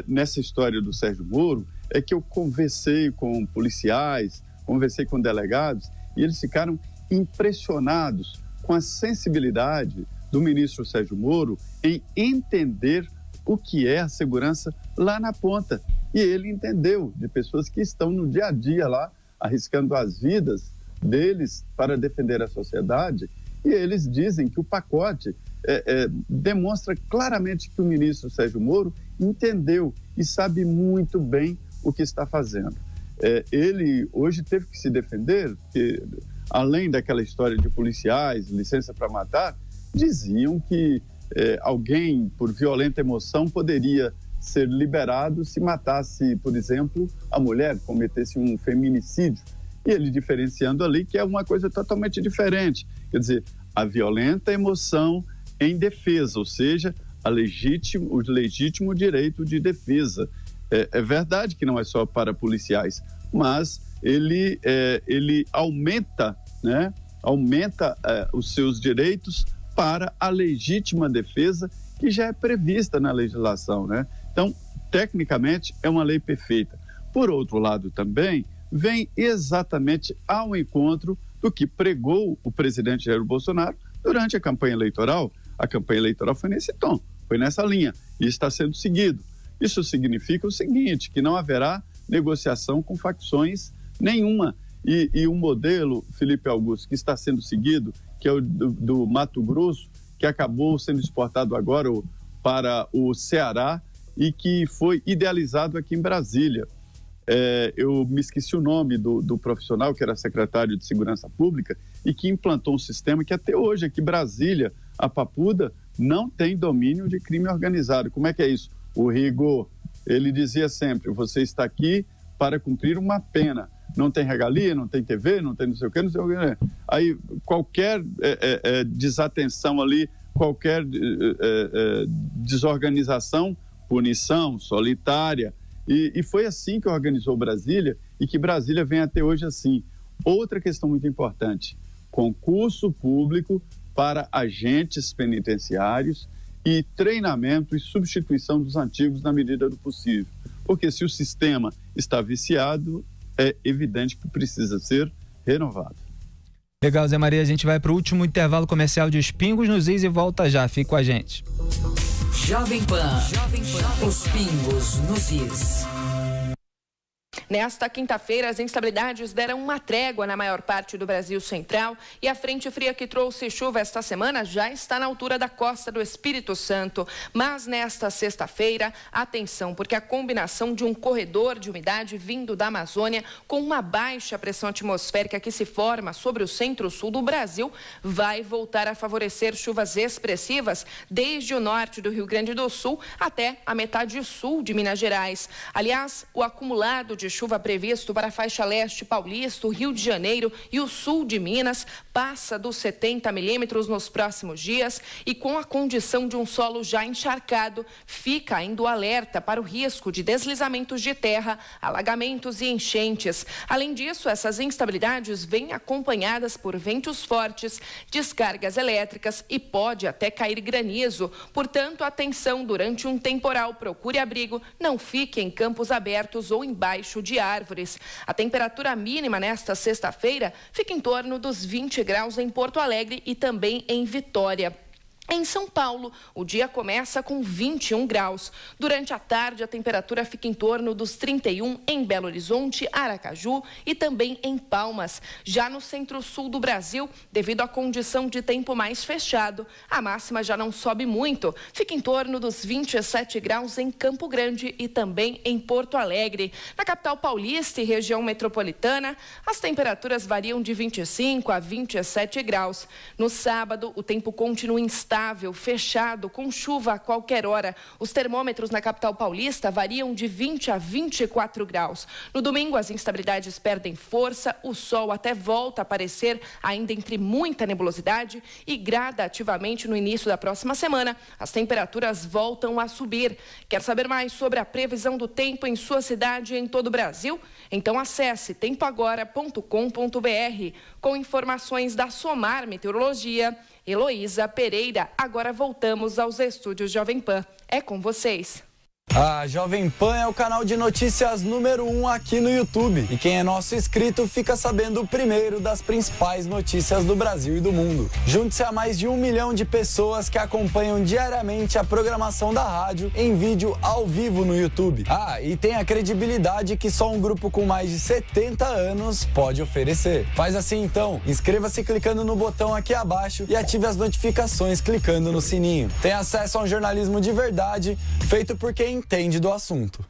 S4: nessa história do Sérgio Moro, é que eu conversei com policiais, conversei com delegados, e eles ficaram impressionados com a sensibilidade do ministro Sérgio Moro em entender o que é a segurança lá na ponta. E ele entendeu de pessoas que estão no dia a dia lá, arriscando as vidas deles para defender a sociedade, e eles dizem que o pacote demonstra claramente que o ministro Sérgio Moro entendeu e sabe muito bem o que está fazendo. Ele hoje teve que se defender, porque além daquela história de policiais, licença para matar, diziam que alguém, por violenta emoção, poderia ser liberado se matasse, por exemplo, a mulher, cometesse um feminicídio. E ele diferenciando ali que é uma coisa totalmente diferente. Quer dizer, a violenta emoção em defesa, ou seja, o legítimo direito de defesa. É verdade que não é só para policiais, mas ele aumenta, né? Aumenta os seus direitos para a legítima defesa que já é prevista na legislação, né? Então, tecnicamente, é uma lei perfeita. Por outro lado, também, vem exatamente ao encontro do que pregou o presidente Jair Bolsonaro durante a campanha eleitoral. A campanha eleitoral foi nesse tom, foi nessa linha, e está sendo seguido. Isso significa o seguinte, que não haverá negociação com facções nenhuma. E o modelo, Felipe Augusto, que está sendo seguido, que é o do Mato Grosso, que acabou sendo exportado agora para o Ceará e que foi idealizado aqui em Brasília. Eu me esqueci o nome do profissional, que era secretário de Segurança Pública, e que implantou um sistema que até hoje aqui em Brasília, a Papuda, não tem domínio de crime organizado. Como é que é isso? O rigor. Ele dizia sempre, você está aqui para cumprir uma pena. Não tem regalia, não tem TV, não tem não sei o que, não sei o que. Aí qualquer desatenção ali, qualquer desorganização, punição solitária. E foi assim que organizou Brasília e que Brasília vem até hoje assim. Outra questão muito importante, concurso público para agentes penitenciários e treinamento e substituição dos antigos na medida do possível. Porque se o sistema está viciado, é evidente que precisa ser renovado.
S2: Legal, Zé Maria, a gente vai para o último intervalo comercial de Os Pingos nos Is e volta já, fique com a gente.
S5: Jovem Pan, Os Pingos nos Is.
S6: Nesta quinta-feira, as instabilidades deram uma trégua na maior parte do Brasil Central e a frente fria que trouxe chuva esta semana já está na altura da costa do Espírito Santo. Mas nesta sexta-feira, atenção, porque a combinação de um corredor de umidade vindo da Amazônia com uma baixa pressão atmosférica que se forma sobre o centro-sul do Brasil vai voltar a favorecer chuvas expressivas desde o norte do Rio Grande do Sul até a metade sul de Minas Gerais. Aliás, o acumulado de chuva previsto para a faixa leste paulista, o Rio de Janeiro e o sul de Minas passa dos 70 milímetros nos próximos dias e com a condição de um solo já encharcado, fica ainda o alerta para o risco de deslizamentos de terra, alagamentos e enchentes. Além disso, essas instabilidades vêm acompanhadas por ventos fortes, descargas elétricas e pode até cair granizo. Portanto, atenção, durante um temporal, procure abrigo, não fique em campos abertos ou embaixo de árvores. A temperatura mínima nesta sexta-feira fica em torno dos 20 graus em Porto Alegre e também em Vitória. Em São Paulo, o dia começa com 21 graus. Durante a tarde, a temperatura fica em torno dos 31 em Belo Horizonte, Aracaju e também em Palmas. Já no centro-sul do Brasil, devido à condição de tempo mais fechado, a máxima já não sobe muito. Fica em torno dos 27 graus em Campo Grande e também em Porto Alegre. Na capital paulista e região metropolitana, as temperaturas variam de 25 a 27 graus. No sábado, o tempo continua instável, fechado, com chuva a qualquer hora. Os termômetros na capital paulista variam de 20 a 24 graus. No domingo, as instabilidades perdem força, o sol até volta a aparecer, ainda entre muita nebulosidade, e gradativamente no início da próxima semana, as temperaturas voltam a subir. Quer saber mais sobre a previsão do tempo em sua cidade e em todo o Brasil? Então acesse tempoagora.com.br. Com informações da Somar Meteorologia, Heloísa Pereira. Agora voltamos aos estúdios Jovem Pan. É com vocês.
S9: A Jovem Pan é o canal de notícias número 1 aqui no YouTube. E quem é nosso inscrito fica sabendo primeiro das principais notícias do Brasil e do mundo. Junte-se a mais de 1 milhão de pessoas que acompanham diariamente a programação da rádio em vídeo ao vivo no YouTube. E tem a credibilidade que só um grupo com mais de 70 anos pode oferecer. Faz assim então, inscreva-se clicando no botão aqui abaixo e ative as notificações clicando no sininho. Tem acesso a um jornalismo de verdade, feito por quem entende do assunto.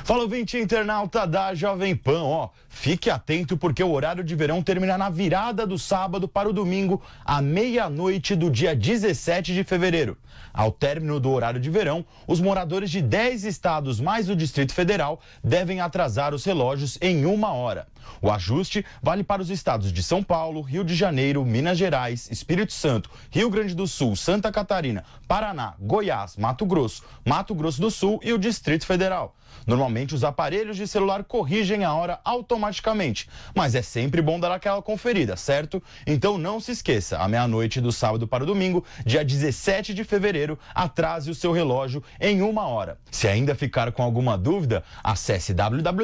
S7: Fala, ouvinte internauta da Jovem Pan, fique atento porque o horário de verão termina na virada do sábado para o domingo, à meia-noite do dia 17 de fevereiro. Ao término do horário de verão, os moradores de 10 estados mais o Distrito Federal devem atrasar os relógios em 1 hora. O ajuste vale para os estados de São Paulo, Rio de Janeiro, Minas Gerais, Espírito Santo, Rio Grande do Sul, Santa Catarina, Paraná, Goiás, Mato Grosso do Sul e o Distrito Federal. Normalmente os aparelhos de celular corrigem a hora automaticamente, mas é sempre bom dar aquela conferida, certo? Então não se esqueça, à meia-noite do sábado para o domingo, dia 17 de fevereiro, atrase o seu relógio em 1 hora. Se ainda ficar com alguma dúvida, acesse www.jp.com.br.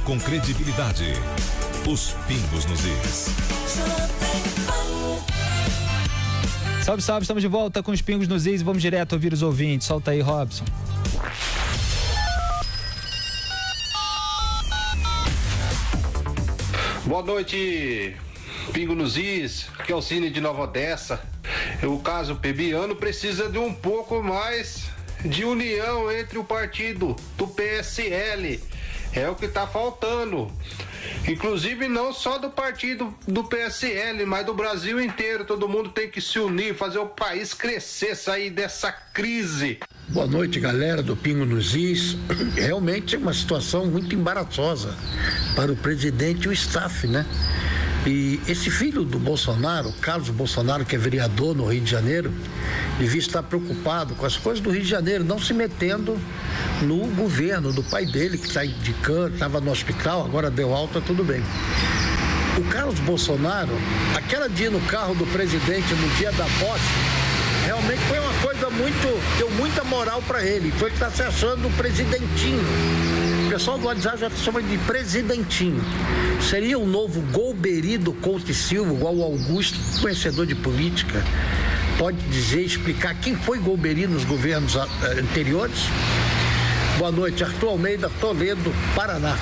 S1: Com credibilidade. Os pingos nos is.
S2: Salve, salve, estamos de volta com os pingos nos is e vamos direto ouvir os ouvintes. Solta aí, Robson.
S8: Boa noite, pingo nos is. Aqui é o Cine de Nova Odessa. O caso pebiano precisa de um pouco mais de união entre o partido do PSL. É o que está faltando. Inclusive não só do partido do PSL, mas do Brasil inteiro. Todo mundo tem que se unir, fazer o país crescer, sair dessa crise.
S14: Boa noite, galera do Pingo nos Is. Realmente é uma situação muito embaraçosa para o presidente e o staff, né? E esse filho do Bolsonaro, Carlos Bolsonaro, que é vereador no Rio de Janeiro, devia estar preocupado com as coisas do Rio de Janeiro, não se metendo no governo do pai dele, que está indicando, estava no hospital, agora deu alta, tudo bem. O Carlos Bolsonaro, aquela dia no carro do presidente, no dia da posse, realmente foi uma coisa deu muita moral para ele, foi que está se achando presidentinho. O pessoal do WhatsApp já chama de presidentinho. Seria um novo Golbery do Couto e Silva, igual o Augusto, conhecedor de política, pode dizer, explicar quem foi Golbery nos governos anteriores? Boa noite, Arthur Almeida, Toledo, Paraná.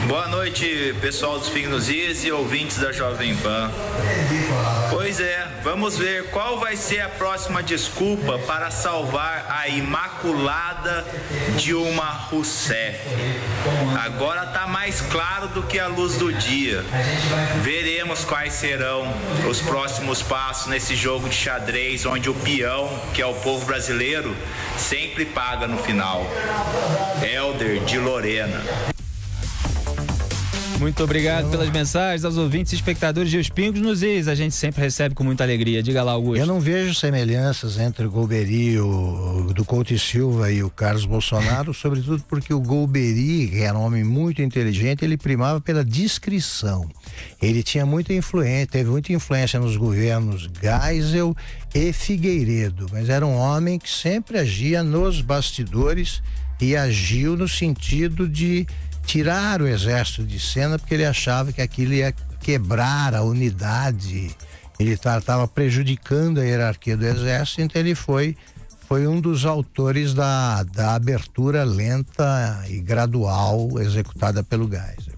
S16: Boa noite, pessoal dos Pingos nos Is e ouvintes da Jovem Pan. Pois é, vamos ver qual vai ser a próxima desculpa para salvar a imaculada Dilma Rousseff. Agora está mais claro do que a luz do dia. Veremos quais serão os próximos passos nesse jogo de xadrez, onde o peão, que é o povo brasileiro, sempre paga no final. Helder de Lorena.
S2: Muito obrigado pelas mensagens aos ouvintes e espectadores de Os Pingos nos Is. A gente sempre recebe com muita alegria. Diga lá, Augusto.
S3: Eu não vejo semelhanças entre o Golbery, do Couto e Silva e o Carlos Bolsonaro, sobretudo porque o Golbery, que era um homem muito inteligente, ele primava pela discrição. Ele tinha muita influência, teve muita influência nos governos Geisel e Figueiredo, mas era um homem que sempre agia nos bastidores e agiu no sentido de tirar o exército de cena, porque ele achava que aquilo ia quebrar a unidade militar, estava prejudicando a hierarquia do exército, então ele foi um dos autores da abertura lenta e gradual executada pelo Geisel.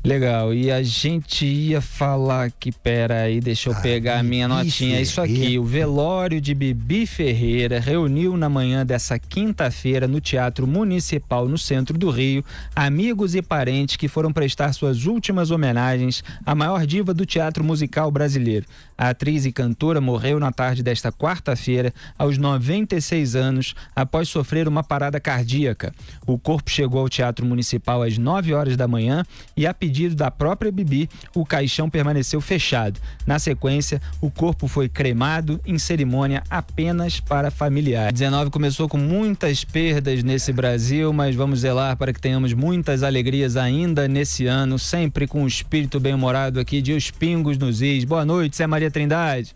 S2: Legal, e a gente ia falar que, peraí, deixa eu pegar a minha notinha, é isso aqui, o velório de Bibi Ferreira reuniu na manhã dessa quinta-feira no Teatro Municipal no centro do Rio, amigos e parentes que foram prestar suas últimas homenagens à maior diva do teatro musical brasileiro. A atriz e cantora morreu na tarde desta quarta-feira, aos 96 anos, após sofrer uma parada cardíaca. O corpo chegou ao Teatro Municipal às 9 horas da manhã e a pedido pedido da própria Bibi, o caixão permaneceu fechado. Na sequência, o corpo foi cremado em cerimônia apenas para familiares. 19 começou com muitas perdas nesse Brasil, mas vamos zelar para que tenhamos muitas alegrias ainda nesse ano, sempre com o espírito bem-humorado aqui de Os Pingos nos Is. Boa noite, Zé Maria Trindade.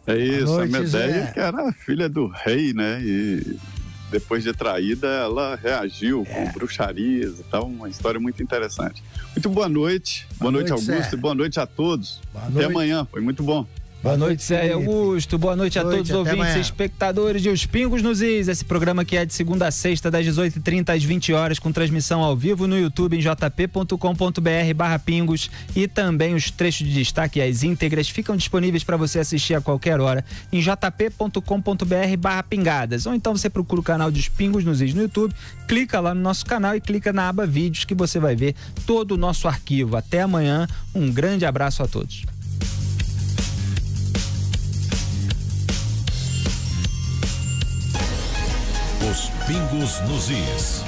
S4: É isso, a Medeia, que era filha do rei, né? E depois de traída, ela reagiu com bruxarias e tal, uma história muito interessante. Muito boa noite. Boa noite, Augusto, e boa noite a todos. Até amanhã, foi muito bom.
S2: Boa noite, Zé Augusto. Boa noite a todos os ouvintes e espectadores de Os Pingos nos Is. Esse programa que é de segunda a sexta, das 18h30 às 20 horas, com transmissão ao vivo no YouTube em jp.com.br/pingos, e também os trechos de destaque e as íntegras ficam disponíveis para você assistir a qualquer hora em jp.com.br/pingadas. Ou então você procura o canal dos Pingos nos Is no YouTube, clica lá no nosso canal e clica na aba vídeos, que você vai ver todo o nosso arquivo. Até amanhã, um grande abraço a todos.
S1: Os Pingos nos Is.